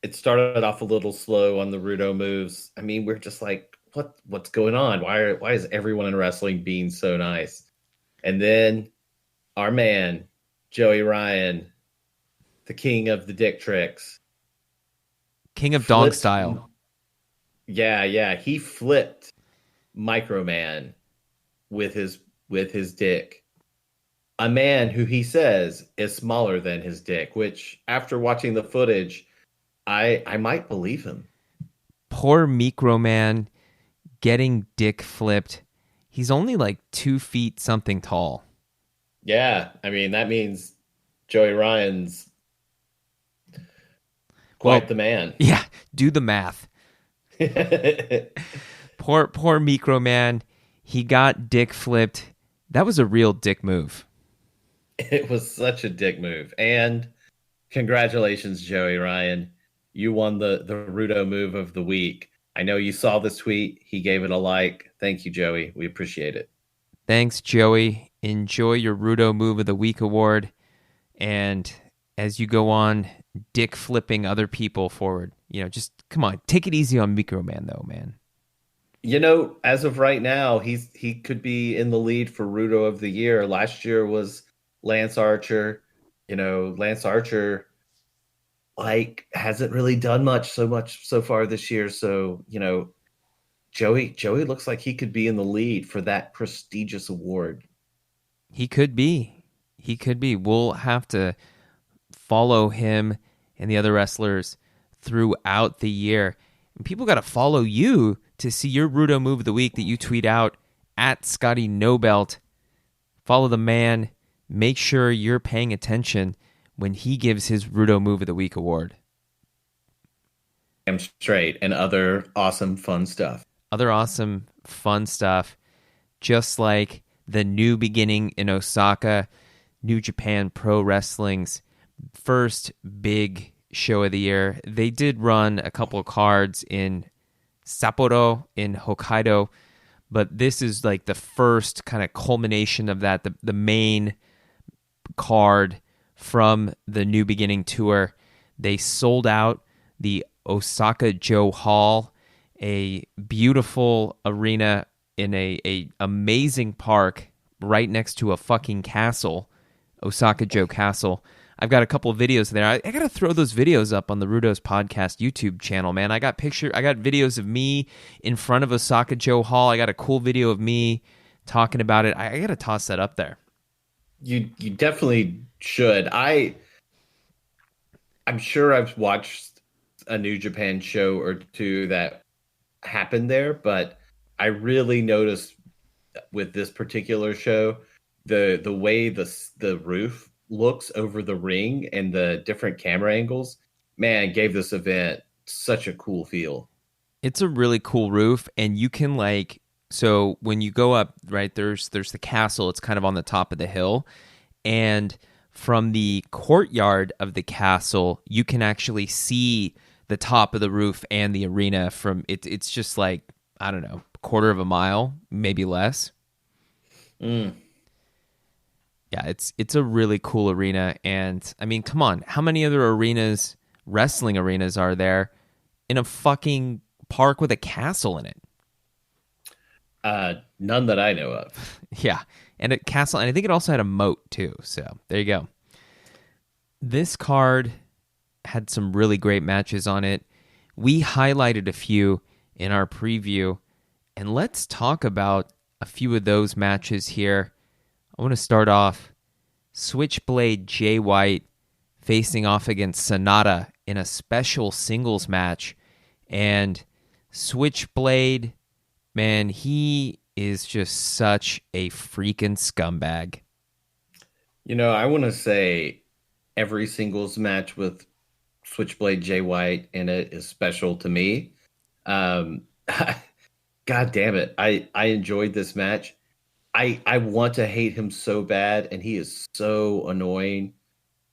it started off a little slow on the Rudo moves. I mean, we're just like, what's going on? Why is everyone in wrestling being so nice? And then our man, Joey Ryan, the king of the dick tricks. King of Dog flipped- Style. Yeah. He flipped Microman with his dick. A man who he says is smaller than his dick, which after watching the footage, I might believe him. Poor Microman getting dick flipped. He's only like 2 feet something tall. Yeah, I mean that means Joey Ryan's quite the man. Yeah, do the math. Poor Microman. He got dick flipped. That was a real dick move. It was such a dick move. And congratulations, Joey Ryan. You won the Rudo move of the week. I know you saw this tweet. He gave it a like. Thank you, Joey. We appreciate it. Thanks, Joey. Enjoy your Rudo Move of the Week award. And as you go on dick flipping other people forward, just come on. Take it easy on Microman, though, man. As of right now, he could be in the lead for Rudo of the year. Last year was Lance Archer. Lance Archer hasn't really done much so far this year. So, Joey looks like he could be in the lead for that prestigious award. He could be. We'll have to follow him and the other wrestlers throughout the year. And people got to follow you to see your Rudo move of the week that you tweet out at Scotty Nobelt. Follow the man. Make sure you're paying attention when he gives his Rudo move of the week award. I'm straight and other awesome fun stuff. Just like the New Beginning in Osaka, New Japan Pro Wrestling's first big show of the year. They did run a couple of cards in Sapporo in Hokkaido, but this is like the first kind of culmination of that, the main card from the New Beginning tour. They sold out the Osaka Joe Hall, a beautiful arena in a amazing park right next to a fucking castle, Osaka Joe Castle. I've got a couple of videos there. I got to throw those videos up on the Rudo's Podcast YouTube channel, man. I got videos of me in front of Osaka Joe Hall. I got a cool video of me talking about it. I got to toss that up there. You definitely should. I'm sure I've watched a New Japan show or two that happened there, but I really noticed with this particular show the way the roof looks over the ring and the different camera angles, man, gave this event such a cool feel. It's a really cool roof, and you can so when you go up, right, there's the castle. It's kind of on the top of the hill, and from the courtyard of the castle, you can actually see the top of the roof and the arena from it. It's just like, I don't know, a quarter of a mile, maybe less. Yeah, it's a really cool arena, and I mean, come on, how many other wrestling arenas are there in a fucking park with a castle in it? None that I know of. Yeah, and a castle, and I think it also had a moat too. So there you go. This card had some really great matches on it. We highlighted a few in our preview, and let's talk about a few of those matches here. I want to start off Switchblade Jay White facing off against Sonata in a special singles match. And Switchblade, man, he is just such a freaking scumbag. You know, I want to say every singles match with Switchblade Jay White in it is special to me. God damn it. I enjoyed this match. I want to hate him so bad, and he is so annoying.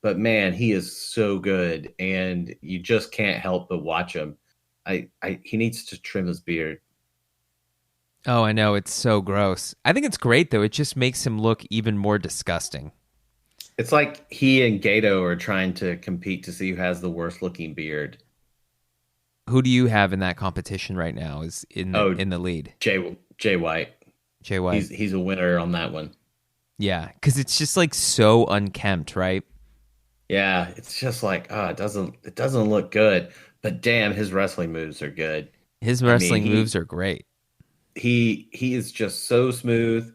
But man, he is so good, and you just can't help but watch him. He needs to trim his beard. Oh, I know. It's so gross. I think it's great, though. It just makes him look even more disgusting. It's like he and Gato are trying to compete to see who has the worst looking beard. Who do you have in that competition right now? Is in the lead? Jay White. Jay White. He's a winner on that one. Yeah, because it's just like so unkempt, right? Yeah, it's just like, it doesn't look good. But damn, his wrestling moves are good. His wrestling moves are great. He is just so smooth.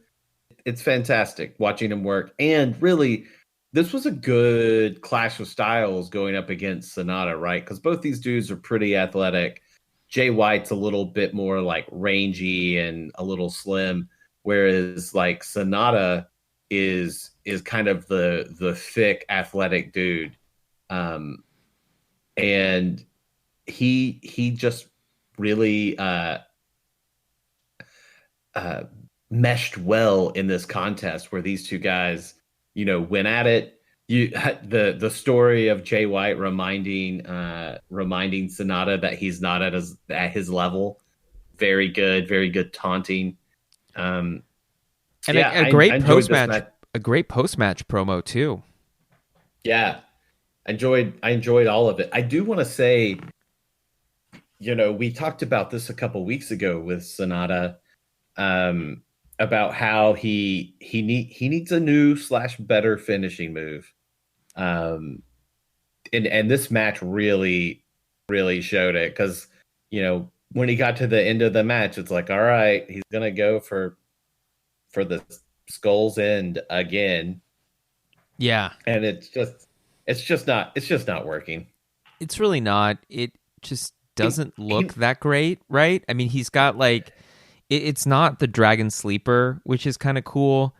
It's fantastic watching him work. And really, this was a good clash of styles going up against Sonata, right? Because both these dudes are pretty athletic. Jay White's a little bit more like rangy and a little slim, whereas like Sonata is kind of the thick athletic dude. And he just really meshed well in this contest where these two guys, went at it. The story of Jay White reminding Sonata that he's not at his level. Very good taunting. And a great post match. A great post match promo too. Yeah, I enjoyed all of it. I do want to say, we talked about this a couple weeks ago with Sonata, about how he needs a new / better finishing move. And this match really showed it, because when he got to the end of the match, it's like, all right, he's gonna go for the Skull's End again. Yeah, and it's just not working. It's really not. It just doesn't look that great, right? I mean, he's got like, it's not the Dragon Sleeper, which is kind of cool,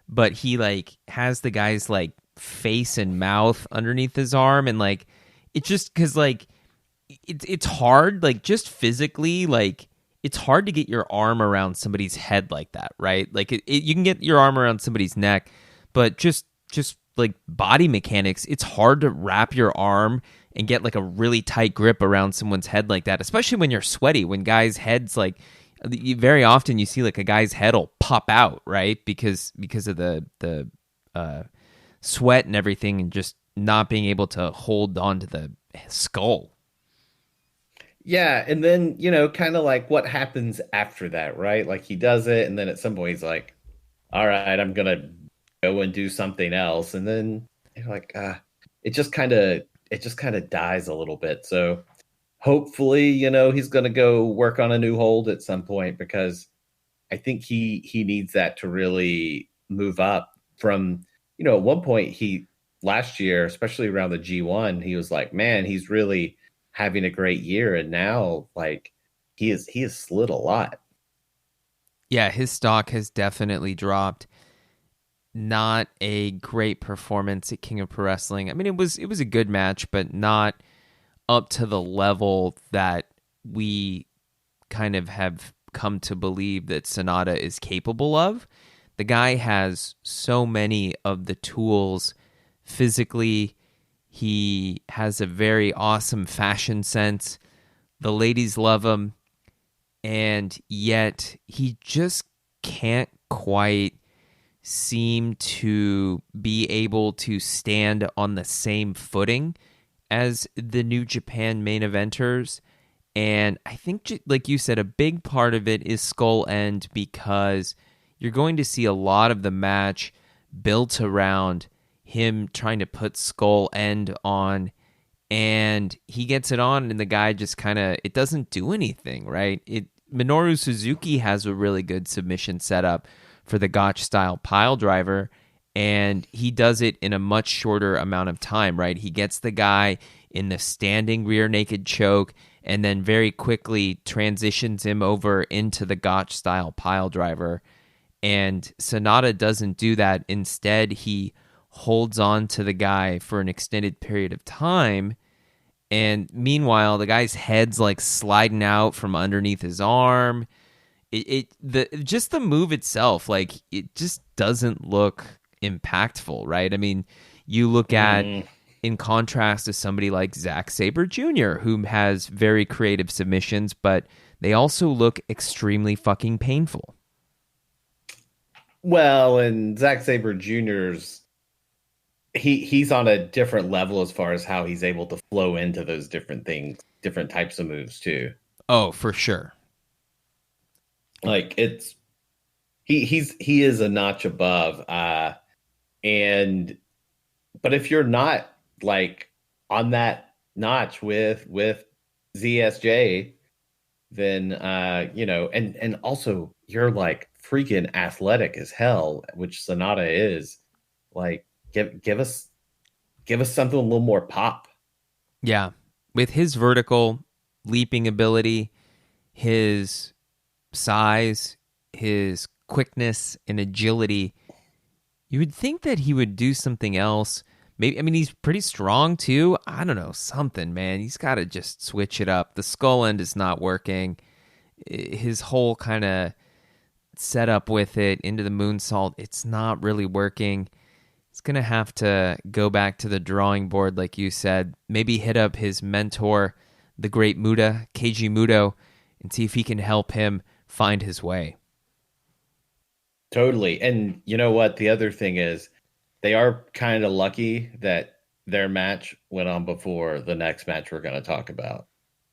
but he like has the guy's like face and mouth underneath his arm, and like it's just because like it's hard, like just physically, like it's hard to get your arm around somebody's head like that, right? Like you can get your arm around somebody's neck, but just like body mechanics, it's hard to wrap your arm and get like a really tight grip around someone's head like that, especially when you're sweaty, when guys' heads like very often you see like a guy's head will pop out, right? Because of the sweat and everything, and just not being able to hold on to the skull. Yeah, and then, kind of like what happens after that, right? Like he does it, and then at some point he's like, all right, I'm gonna go and do something else. And then you're like, it just kind of dies a little bit. So hopefully, he's gonna go work on a new hold at some point, because I think he needs that to really move up from, at one point last year, especially around the G1, he was like, man, he's really having a great year. And now like he has slid a lot. Yeah, his stock has definitely dropped. Not a great performance at King of Pro Wrestling. I mean, it was a good match, but not up to the level that we kind of have come to believe that Sonata is capable of. The guy has so many of the tools physically. He has a very awesome fashion sense. The ladies love him, and yet he just can't quite seem to be able to stand on the same footing as the New Japan main eventers. And I think, like you said, a big part of it is Skull End, because you're going to see a lot of the match built around him trying to put Skull End on, and he gets it on, and the guy just kind of, it doesn't do anything, right? Minoru Suzuki has a really good submission setup for the Gotch style pile driver, and he does it in a much shorter amount of time, right? He gets the guy in the standing rear naked choke, and then very quickly transitions him over into the Gotch style pile driver. And Sonata doesn't do that. Instead, he holds on to the guy for an extended period of time. And meanwhile, the guy's head's like sliding out from underneath his arm. Just the move itself, like, it just doesn't look impactful, right? I mean, you look at, in contrast to somebody like Zack Sabre Jr., who has very creative submissions, but they also look extremely fucking painful. Well, and Zack Sabre Jr.'s, he's on a different level as far as how he's able to flow into those different things, different types of moves too. Oh, for sure. Like he is a notch above. And but if you're not like on that notch with ZSJ, then and also you're like freaking athletic as hell, which Sonata is. Like, give us something a little more pop. Yeah, with his vertical leaping ability, his size, his quickness and agility, you would think that he would do something else. Maybe, I mean, he's pretty strong too. I don't know, something, man. He's got to just switch it up. The Skull End is not working. His whole kind of setup with it into the moonsault, it's not really working. He's going to have to go back to the drawing board, like you said. Maybe hit up his mentor, the great Muda, Keiji Muto, and see if he can help him find his way. Totally. And you know what? The other thing is, they are kind of lucky that their match went on before the next match we're going to talk about.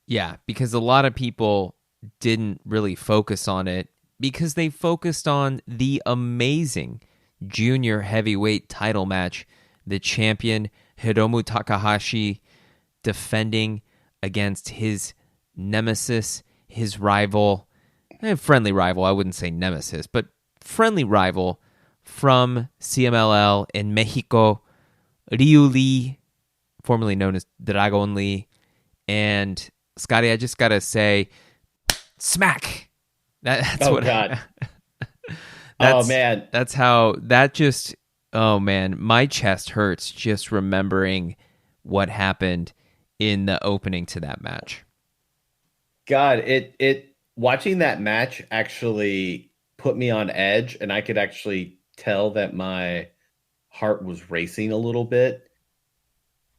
Yeah, because a lot of people didn't really focus on it, because they focused on the amazing junior heavyweight title match, the champion Hiromu Takahashi defending against his nemesis, his rival, friendly rival, I wouldn't say nemesis, but friendly rival from CMLL in Mexico, Ryu Lee, formerly known as Dragon Lee. And Scotty, I just gotta say, smack. That's what. God. Oh man, that's how that just. Oh man, my chest hurts just remembering what happened in the opening to that match. God, it watching that match actually put me on edge, and I could actually tell that my heart was racing a little bit,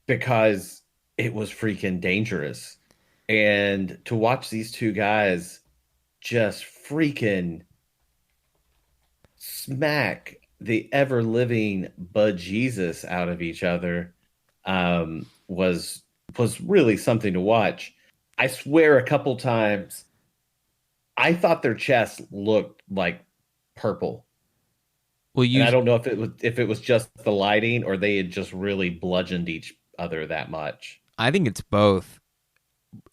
because it was freaking dangerous. And to watch these two guys just freaking smack the ever living Bud Jesus out of each other was really something to watch. I swear a couple times I thought their chest looked like purple. Well, And you I don't know if it was just the lighting or they had just really bludgeoned each other that much. I think it's both.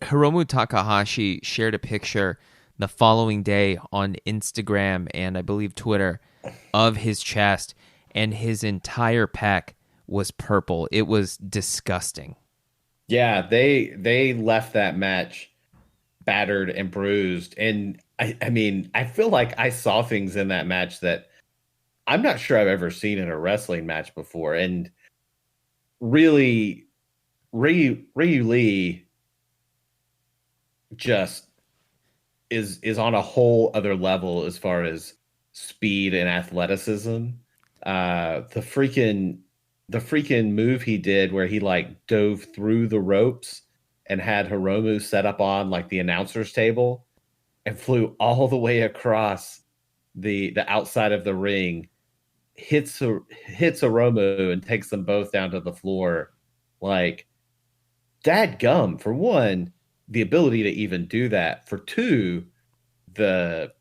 Hiromu Takahashi shared a picture the following day on Instagram and I believe Twitter of his chest, and his entire pec was purple. It was disgusting. Yeah, they left that match battered and bruised. And I mean, I feel like I saw things in that match that I'm not sure I've ever seen in a wrestling match before. And really, Ryu Lee just is on a whole other level as far as speed and athleticism. The freaking move he did where he like dove through the ropes and had Hiromu set up on like the announcer's table and flew all the way across the outside of the ring, hits Hiromu and takes them both down to the floor. Like, dadgum, for one, the ability to even do that. For two, the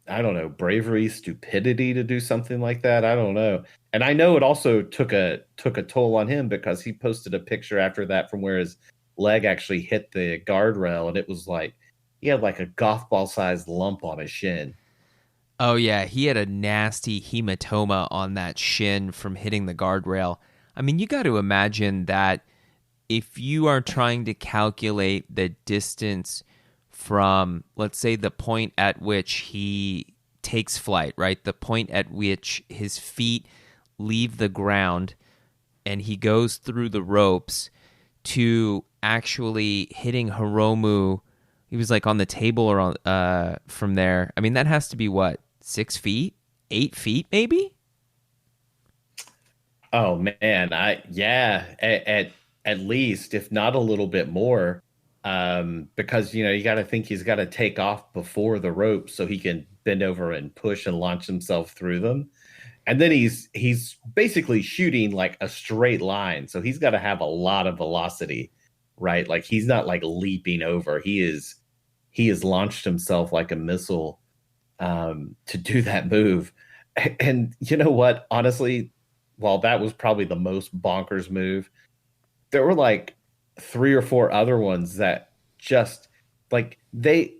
I don't know, bravery, stupidity to do something like that. I don't know. And I know it also took a toll on him because he posted a picture after that from where his leg actually hit the guardrail and it was like he had like a golf ball sized lump on his shin. Oh yeah, he had a nasty hematoma on that shin from hitting the guardrail. I mean, you got to imagine that if you are trying to calculate the distance from, let's say, the point at which he takes flight, right? The point at which his feet leave the ground and he goes through the ropes to actually hitting Hiromu. He was like on the table or on, from there. I mean, that has to be what, 6 feet, 8 feet, maybe? Oh man, at least, if not a little bit more. Because you got to think he's got to take off before the ropes so he can bend over and push and launch himself through them. And then he's basically shooting like a straight line, so he's got to have a lot of velocity, right? Like he's not like leaping over. He has launched himself like a missile to do that move. And you know what? Honestly, while that was probably the most bonkers move, there were like 3 or 4 other ones that just like they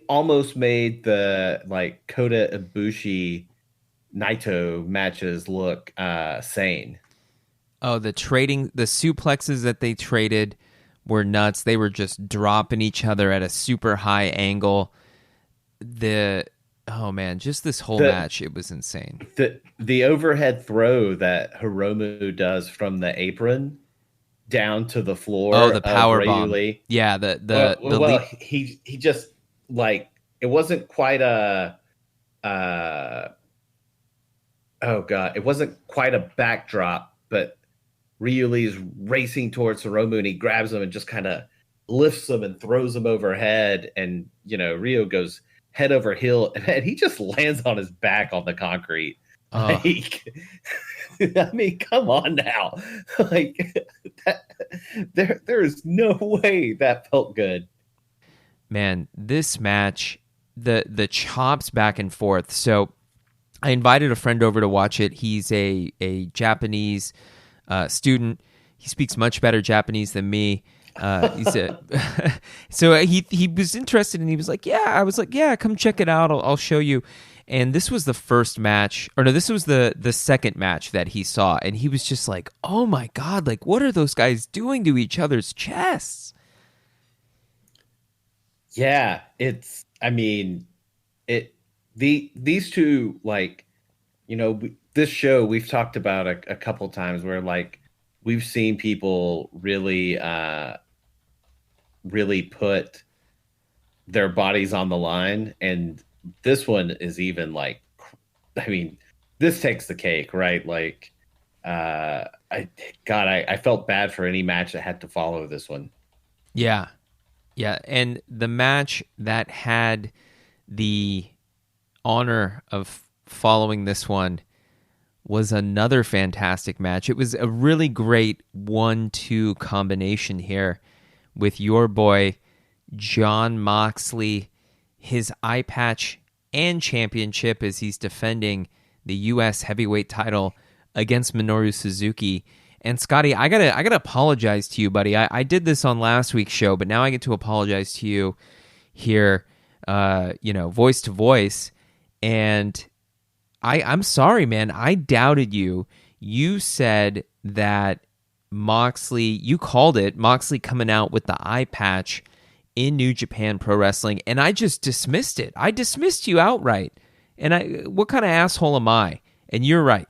almost made the like Kota Ibushi Naito matches look sane. Oh, the suplexes that they traded were nuts. They were just dropping each other at a super high angle. Oh man, just this whole match, it was insane. The overhead throw that Hiromu does from the apron down to the floor. Oh, the power bomb. Lee. Yeah, he just like it wasn't quite a oh god, it wasn't quite a backdrop, but Ryu Lee's racing towards Hiromu and he grabs him and just kind of lifts him and throws him overhead, and Ryu goes head over heel and he just lands on his back on the concrete. Like, I mean, come on now. Like there is no way that felt good. Man, this match, the chops back and forth. So I invited a friend over to watch it. He's a Japanese student. He speaks much better Japanese than me. So he was interested and he was like, yeah. I was like, yeah, come check it out. I'll show you. And this was the first match, or no, this was the second match that he saw, and he was just like, oh my god, like what are those guys doing to each other's chests? Yeah, these two, like, this show we've talked about a couple times where like we've seen people really really put their bodies on the line, and this one is even like, I mean, this takes the cake, right? Like I felt bad for any match that had to follow this one. Yeah. Yeah. And the match that had the honor of following this one was another fantastic match. It was a really great 1-2 combination here with your boy, Jon Moxley, his eye patch and championship as he's defending the U.S. heavyweight title against Minoru Suzuki. And Scotty, I gotta apologize to you, buddy. I did this on last week's show, but now I get to apologize to you here, voice to voice. And I'm sorry, man. I doubted you. You said that you called it Moxley coming out with the eye patch in New Japan Pro Wrestling, and I just dismissed it. I dismissed you outright. And what kind of asshole am I? And you're right.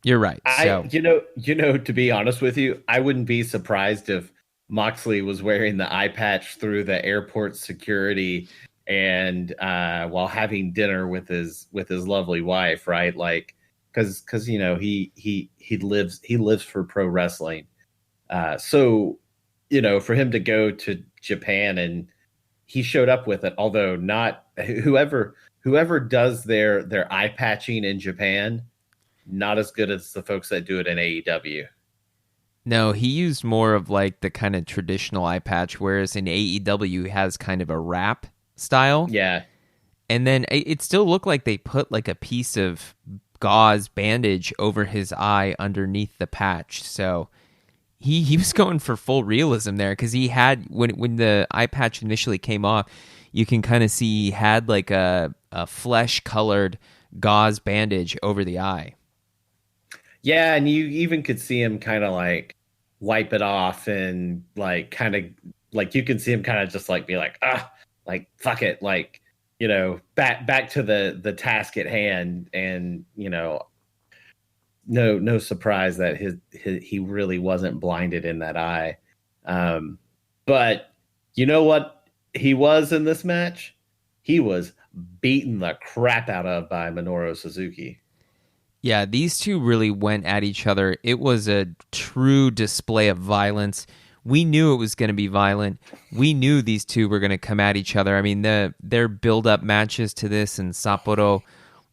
You're right. So To be honest with you, I wouldn't be surprised if Moxley was wearing the eye patch through the airport security and while having dinner with his lovely wife, right? Like, because he lives for pro wrestling. So for him to go to Japan and he showed up with it, although not whoever does their eye patching in Japan, not as good as the folks that do it in AEW. No, he used more of like the kind of traditional eye patch, whereas in AEW he has kind of a wrap style. Yeah. And then it still looked like they put like a piece of gauze bandage over his eye underneath the patch. So he was going for full realism there, because he had, when the eye patch initially came off, you can kind of see he had like a flesh-colored gauze bandage over the eye. Yeah, and you even could see him kind of like wipe it off and like kind of like you can see him kind of just like be like, like fuck it, like back to the task at hand, and no surprise that he really wasn't blinded in that eye. But you know what he was in this match? He was beaten the crap out of by Minoru Suzuki. Yeah, these two really went at each other. It was a true display of violence. We knew it was going to be violent. We knew these two were going to come at each other. I mean, their build-up matches to this in Sapporo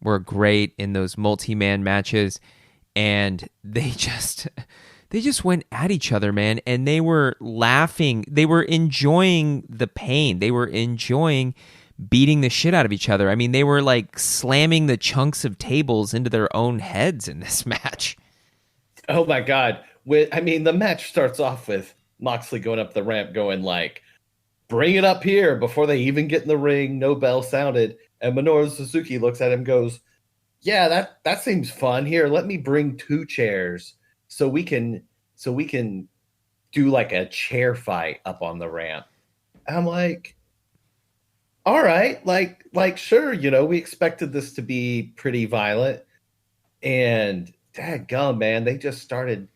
were great in those multi-man matches, and they just went at each other, man, and they were laughing. They were enjoying the pain. They were enjoying beating the shit out of each other. I mean, they were like slamming the chunks of tables into their own heads in this match. Oh my God. The match starts off with Moxley going up the ramp going like, bring it up here, before they even get in the ring. No bell sounded. And Minoru Suzuki looks at him and goes, yeah, that seems fun. Here, let me bring 2 chairs so we can do like a chair fight up on the ramp. I'm like, all right, like sure, we expected this to be pretty violent, and dadgum, man, they just started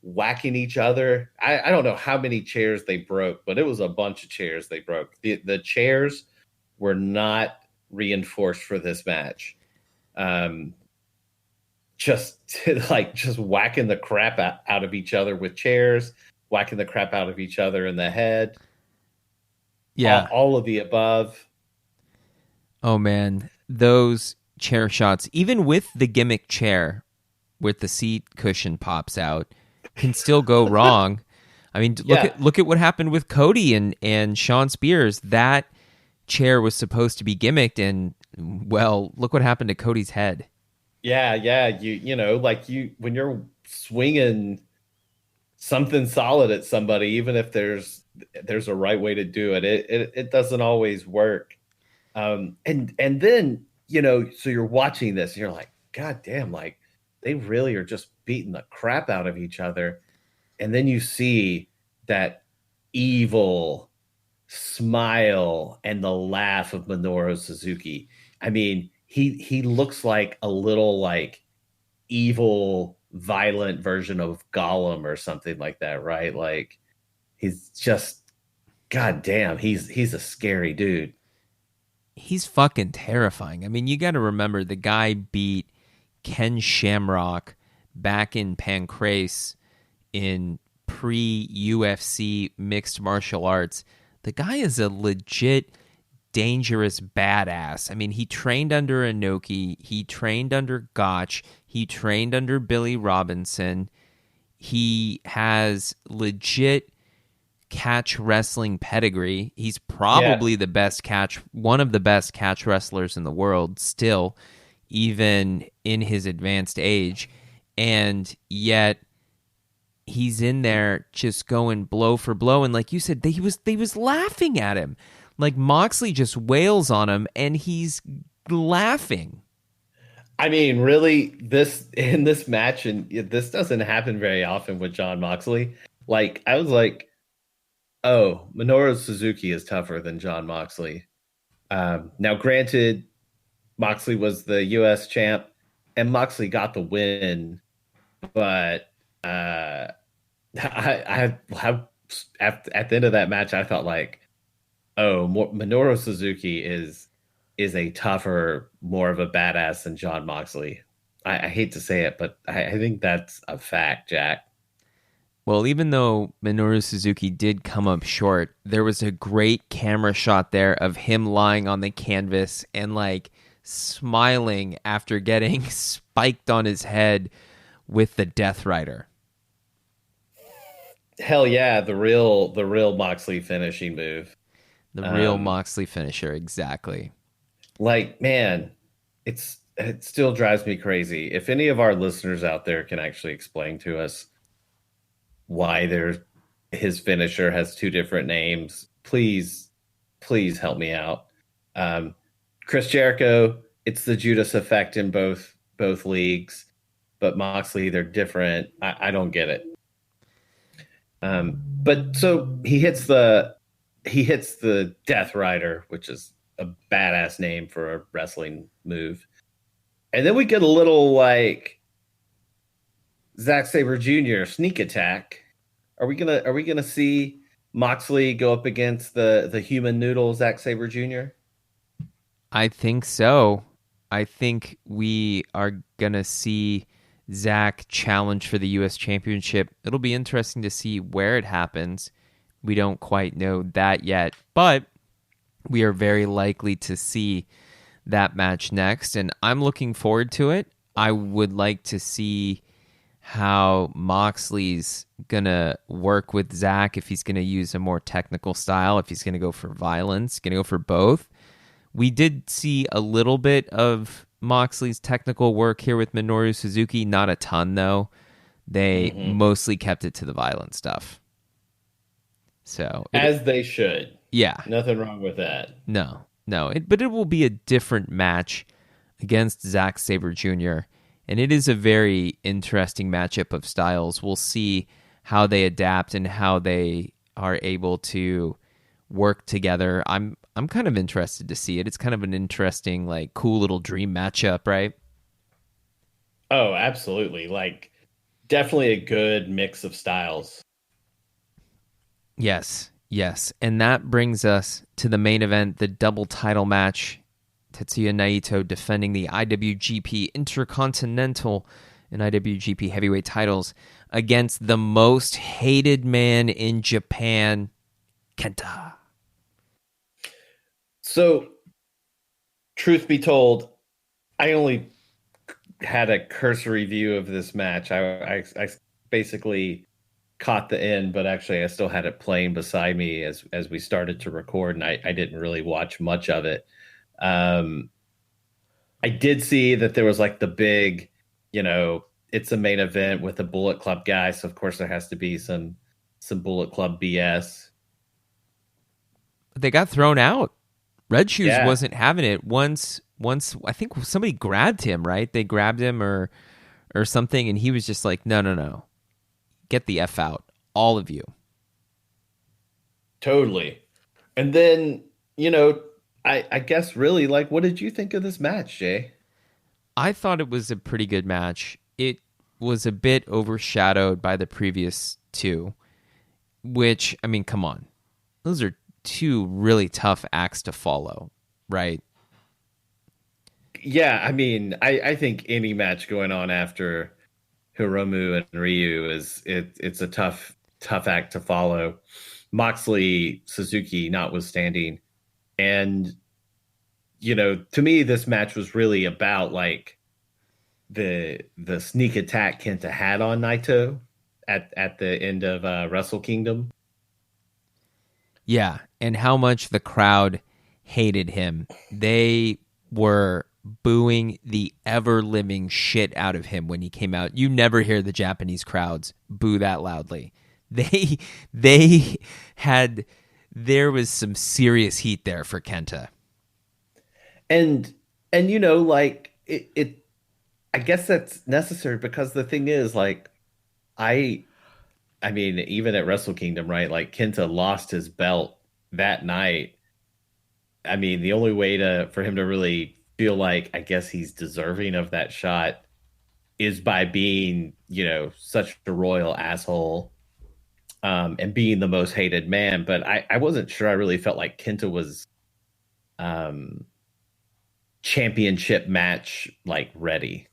whacking each other. I don't know how many chairs they broke, but it was a bunch of chairs they broke. The chairs were not reinforced for this match. Just whacking the crap out of each other with chairs, whacking the crap out of each other in the head. Yeah. All of the above. Oh man, those chair shots, even with the gimmick chair with the seat cushion pops out, can still go wrong. I mean, look at what happened with Cody and Sean Spears. That chair was supposed to be gimmicked, and well, look what happened to Cody's head. Yeah, when you're swinging something solid at somebody, even if there's a right way to do it, it doesn't always work. And then so you're watching this and you're like, God damn, like they really are just beating the crap out of each other. And then you see that evil smile and the laugh of Minoru Suzuki. I mean, he looks like a little like evil, violent version of Gollum or something like that, right? Like he's just, God damn, he's a scary dude. He's fucking terrifying. I mean, you got to remember the guy beat Ken Shamrock back in Pancrase in pre-UFC mixed martial arts. The guy is a legit dangerous badass. I mean, he trained under Inoki, he trained under Gotch, he trained under Billy Robinson. He has legit catch wrestling pedigree. He's probably one of the best catch wrestlers in the world still, even in his advanced age. And yet he's in there just going blow for blow. And like you said, they was laughing at him. Like Moxley just wails on him and he's laughing. I mean, really, in this match, and this doesn't happen very often with Jon Moxley. Like, I was like, oh, Minoru Suzuki is tougher than Jon Moxley. Now, granted, Moxley was the U.S. champ, and Moxley got the win, but I have at the end of that match, I felt like, oh, Minoru Suzuki is a tougher, more of a badass than Jon Moxley. I hate to say it, but I think that's a fact, Jack. Well, even though Minoru Suzuki did come up short, there was a great camera shot there of him lying on the canvas and like smiling after getting spiked on his head with the Death Rider. Hell yeah, the real Moxley finishing move. The real Moxley finisher, exactly. Like, man, it still drives me crazy. If any of our listeners out there can actually explain to us why his finisher has two different names, please help me out. Chris Jericho, it's the Judas effect in both leagues, but Moxley, they're different. I don't get it. But so he hits the Death Rider, which is a badass name for a wrestling move. And then we get a little like Zack Sabre Jr. sneak attack. Are we gonna see Moxley go up against the human noodle Zack Sabre Jr.? I think so. I think we are gonna see Zack challenge for the U.S. Championship. It'll be interesting to see where it happens. We don't quite know that yet, but we are very likely to see that match next, and I'm looking forward to it. I would like to see how Moxley's gonna work with Zack, if he's gonna use a more technical style, if he's gonna go for violence, gonna go for both. We did see a little bit of Moxley's technical work here with Minoru Suzuki, not a ton though. They mostly kept it to the violent stuff. So as they should. Yeah. Nothing wrong with that. No. But it will be a different match against Zack Sabre Jr., and it is a very interesting matchup of styles. We'll see how they adapt and how they are able to work together. I'm kind of interested to see it. It's kind of an interesting, like, cool little dream matchup, right? Oh, absolutely. Like, definitely a good mix of styles. Yes. And that brings us to the main event, the double title match. Tetsuya Naito defending the IWGP Intercontinental and IWGP Heavyweight titles against the most hated man in Japan, Kenta. So, truth be told, I only had a cursory view of this match. I basically caught the end, but actually I still had it playing beside me as we started to record, and I didn't really watch much of it. I did see that there was like the big, it's a main event with a Bullet Club guy, so of course there has to be some Bullet Club BS. They got thrown out. Red Shoes wasn't having it. Once I think somebody grabbed him, right? They grabbed him or something, and he was just like, no. Get the F out, all of you. Totally. And then, I guess really, like, what did you think of this match, Jay? I thought it was a pretty good match. It was a bit overshadowed by the previous two, which, I mean, come on. Those are two really tough acts to follow, right? Yeah, I mean, I think any match going on after Hiromu and Ryu it's a tough act to follow. Moxley Suzuki notwithstanding. And to me, this match was really about like the sneak attack Kenta had on Naito at the end of Wrestle Kingdom. Yeah, and how much the crowd hated him. They were booing the ever-living shit out of him when he came out. You never hear the Japanese crowds boo that loudly. They had there was some serious heat there for Kenta. And like it I guess that's necessary because the thing is like I I mean, even at Wrestle Kingdom, right? Like Kenta lost his belt that night. I mean, the only way for him to really feel like I guess he's deserving of that shot is by being, such a royal asshole, and being the most hated man. But I wasn't sure I really felt like Kenta was um championship match like ready.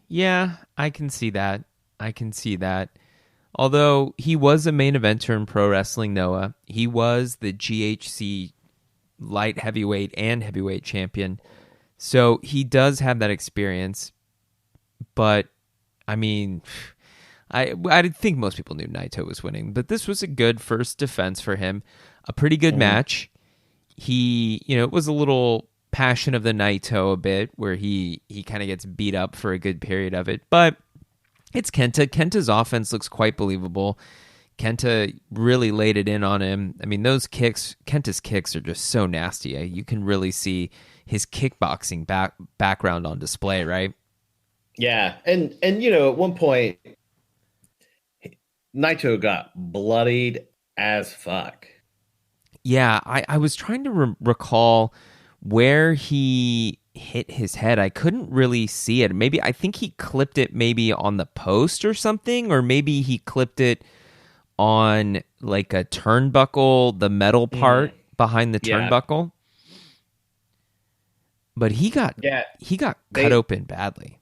Yeah, I can see that. I can see that. Although he was a main eventer in Pro Wrestling Noah, he was the GHC light heavyweight and heavyweight champion. So he does have that experience. But, I mean, I think most people knew Naito was winning. But this was a good first defense for him. A pretty good match. He, it was a little Passion of the Naito a bit, where he kind of gets beat up for a good period of it. But it's Kenta. Kenta's offense looks quite believable. Kenta really laid it in on him. I mean, those kicks, Kenta's kicks are just so nasty. You can really see his kickboxing background on display, right? Yeah, and at one point, Naito got bloodied as fuck. Yeah, I was trying to recall where he hit his head. I couldn't really see it. I think he clipped it maybe on the post or something, or maybe he clipped it on like a turnbuckle, the metal part behind the turnbuckle. But he got cut open badly.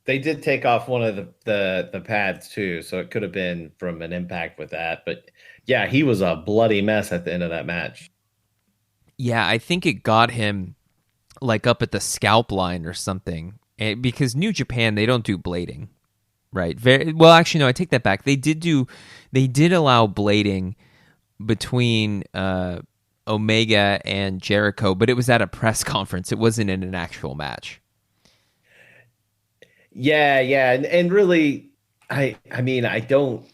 They did take off one of the pads too, so it could have been from an impact with that. But yeah, he was a bloody mess at the end of that match. Yeah, I think it got him like up at the scalp line or something. Because New Japan, they don't do blading, right? Well, actually, no, I take that back. They did allow blading between Omega and Jericho, but it was at a press conference. It wasn't in an actual match. Yeah, and really, I mean, I don't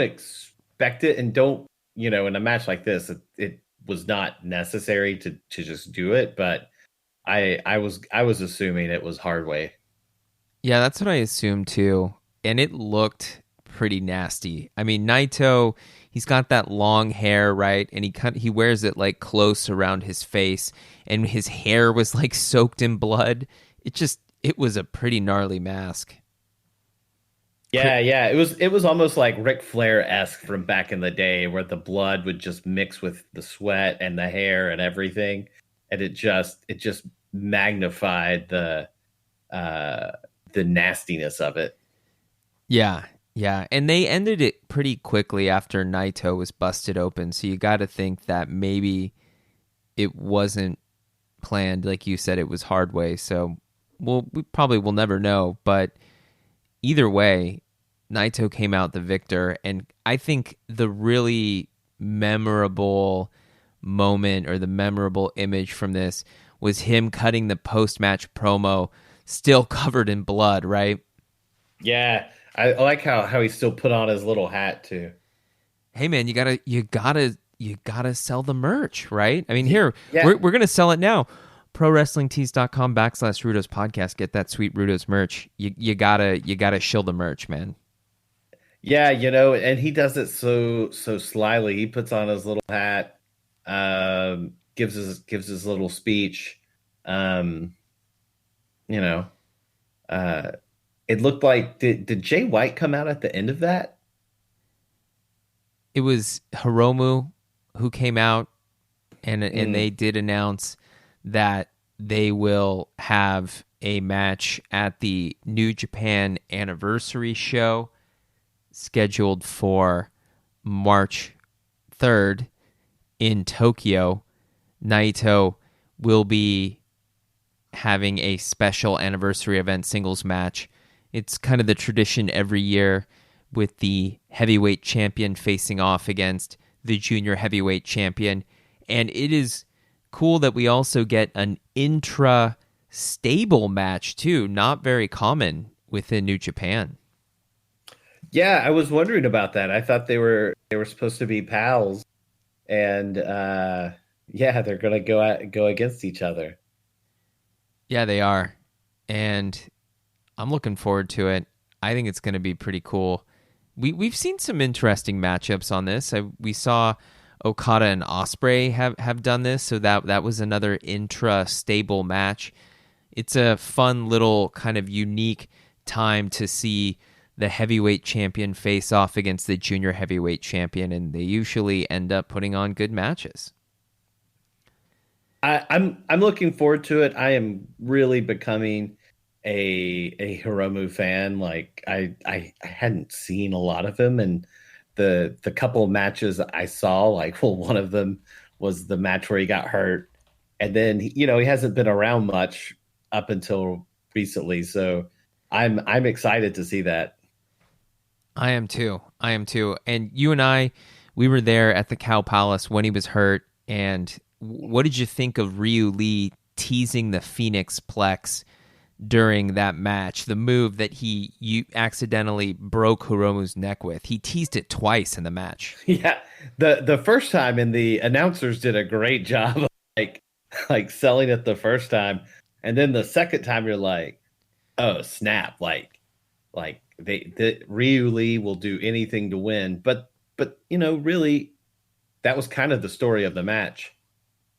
expect it, and don't in a match like this, it was not necessary to just do it, but I was assuming it was hard way. Yeah, that's what I assumed too, and it looked pretty nasty. I mean, Naito, he's got that long hair, right, and he wears it like close around his face, and his hair was like soaked in blood. It was a pretty gnarly mask. Yeah. It was almost like Ric Flair-esque from back in the day, where the blood would just mix with the sweat and the hair and everything, and it just magnified the nastiness of it. Yeah, and they ended it pretty quickly after Naito was busted open. So you got to think that maybe it wasn't planned, like you said. It was hard way. So we probably will never know, but either way, Naito came out the victor, and I think the really memorable moment or the memorable image from this was him cutting the post-match promo, still covered in blood, right? Yeah, I like how he still put on his little hat too. Hey man, you gotta sell the merch, right? I mean, here we're gonna sell it now. ProWrestlingTees.com/Rudos podcast. Get that sweet Rudos merch. You gotta shill the merch, man. Yeah, and he does it so slyly. He puts on his little hat, gives his little speech. It looked like did Jay White come out at the end of that? It was Hiromu who came out, and they did announce that they will have a match at the New Japan Anniversary show scheduled for March 3rd in Tokyo. Naito will be having a special anniversary event singles match. It's kind of the tradition every year with the heavyweight champion facing off against the junior heavyweight champion. And it is cool that we also get an intra-stable match too. Not very common within New Japan. Yeah, I was wondering about that. I thought they were supposed to be pals, and yeah, they're gonna go against each other. Yeah, they are. And I'm looking forward to it. I think it's going to be pretty cool. We've seen some interesting matchups on this. We saw Okada and Ospreay have done this, so that was another intra-stable match. It's a fun little kind of unique time to see the heavyweight champion face off against the junior heavyweight champion, and they usually end up putting on good matches. I'm looking forward to it. I am really becoming a Hiromu fan. Like I hadn't seen a lot of him, and the couple of matches I saw, like, well, one of them was the match where he got hurt, and then he hasn't been around much up until recently. So I'm excited to see that. I am too. And you and I, we were there at the Cow Palace when he was hurt. And what did you think of Ryu Lee teasing the Phoenix Plex during that match? The move that you accidentally broke Hiromu's neck with. He teased it twice in the match. Yeah, the first time, and the announcers did a great job of like selling it the first time, and then the second time you're like, oh snap! Like Ryu Lee will do anything to win, but really, that was kind of the story of the match.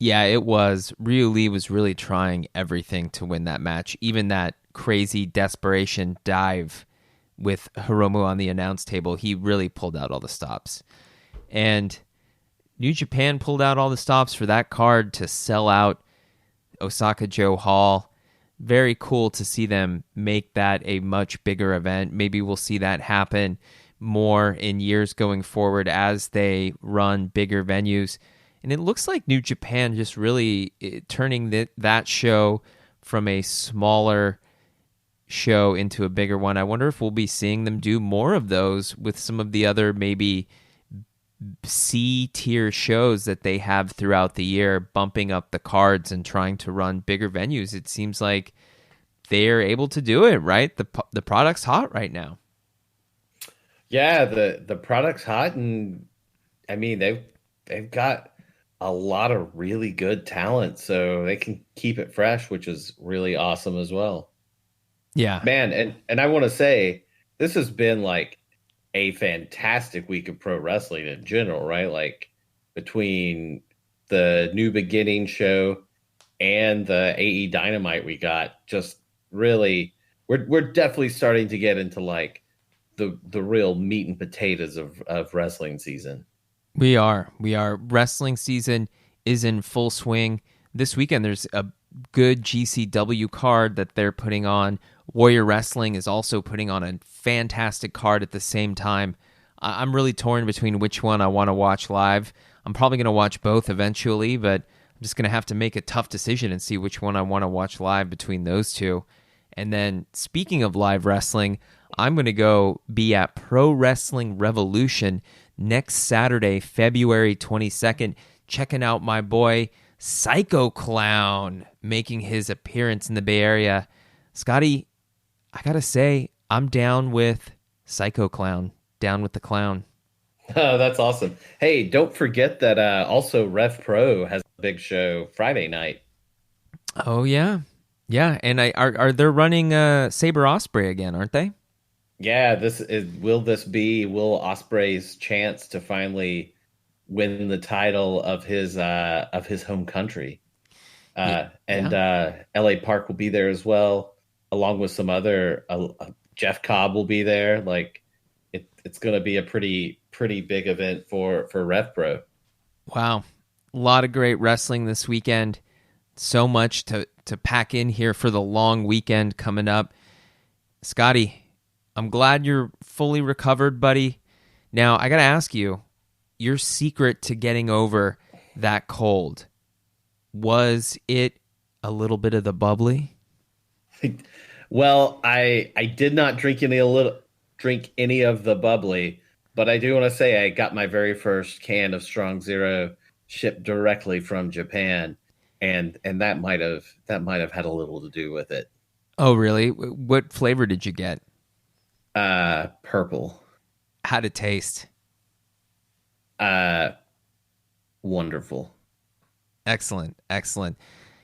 Yeah, it was. Ryu Lee was really trying everything to win that match. Even that crazy desperation dive with Hiromu on the announce table, he really pulled out all the stops. And New Japan pulled out all the stops for that card to sell out Osaka Joe Hall. Very cool to see them make that a much bigger event. Maybe we'll see that happen more in years going forward as they run bigger venues. And it looks like New Japan just really turning that show from a smaller show into a bigger one. I wonder if we'll be seeing them do more of those with some of the other maybe C-tier shows that they have throughout the year, bumping up the cards and trying to run bigger venues. It seems like they're able to do it, right? The product's hot right now. Yeah, the product's hot, and I mean they've got a lot of really good talent, so they can keep it fresh, which is really awesome as well. Yeah, man, and I want to say this has been like a fantastic week of pro wrestling in general, right? Like between the New Beginning show and the AE Dynamite we got, just really we're definitely starting to get into like the real meat and potatoes of wrestling season. We are. Wrestling season is in full swing. This weekend there's a good GCW card that they're putting on. Warrior Wrestling is also putting on a fantastic card at the same time. I'm really torn between which one I want to watch live. I'm probably going to watch both eventually, but I'm just going to have to make a tough decision and see which one I want to watch live between those two. And then, speaking of live wrestling, I'm going to go be at Pro Wrestling Revolution next Saturday, February 22nd, checking out my boy Psycho Clown making his appearance in the Bay Area. Scotty, I got to say, I'm down with Psycho Clown, down with the clown. Oh, that's awesome. Hey, don't forget that also Rev Pro has a big show Friday night. Oh, yeah. Yeah, and are they running Sabre Ospreay again, aren't they? Yeah, will Will Ospreay's chance to finally win the title of his home country? LA Park will be there as well, along with some other Jeff Cobb will be there. Like it's going to be a pretty big event for Rev Pro. Wow, a lot of great wrestling this weekend. So much to pack in here for the long weekend coming up. Scotty, I'm glad you're fully recovered, buddy. Now, I got to ask you, your secret to getting over that cold, was it a little bit of the bubbly? Well, I did not drink any of the bubbly, but I do want to say I got my very first can of Strong Zero shipped directly from Japan, and that might have had a little to do with it. Oh, really? What flavor did you get? Purple. How'd it taste? Wonderful. Excellent.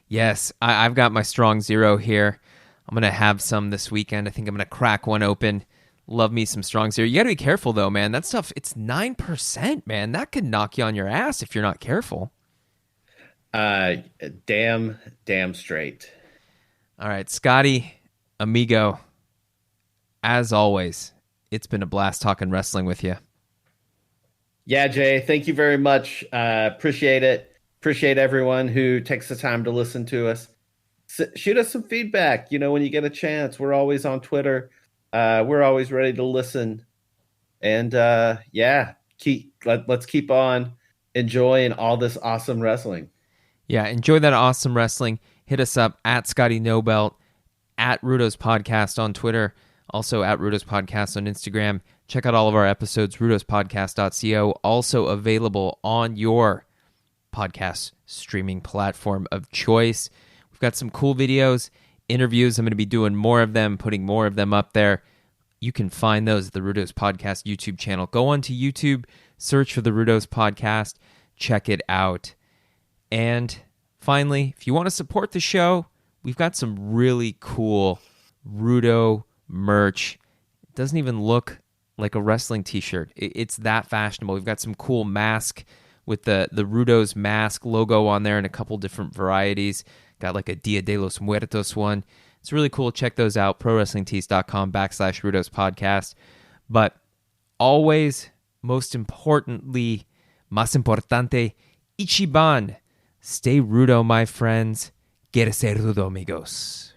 Yes, I've got my Strong Zero here. I'm going to have some this weekend. I think I'm going to crack one open. Love me some Strong Zero. You got to be careful, though, man. That stuff, it's 9%, man. That could knock you on your ass if you're not careful. Damn straight. All right, Scotty, amigo, as always, it's been a blast talking wrestling with you. Yeah, Jay, thank you very much. Appreciate it. Appreciate everyone who takes the time to listen to us. Shoot us some feedback. When you get a chance, we're always on Twitter. We're always ready to listen. And let's keep on enjoying all this awesome wrestling. Yeah, enjoy that awesome wrestling. Hit us up at Scotty Nobelt, at Rudo's Podcast on Twitter, also at Rudo's Podcast on Instagram. Check out all of our episodes, rudospodcast.co, also available on your podcast streaming platform of choice. We've got some cool videos, interviews. I'm going to be doing more of them, putting more of them up there. You can find those at the Rudo's Podcast YouTube channel. Go on to YouTube, search for the Rudo's Podcast, check it out. And finally, if you want to support the show, we've got some really cool Rudo merch. It doesn't even look like a wrestling t-shirt. It's that fashionable. We've got some cool mask with the Rudo's mask logo on there in a couple different varieties. Got like a Dia de los Muertos one. It's really cool. Check those out. ProWrestlingTees.com/Rudo's Podcast. But always, most importantly, más importante, Ichiban. Stay Rudo, my friends. Quiere ser Rudo, amigos.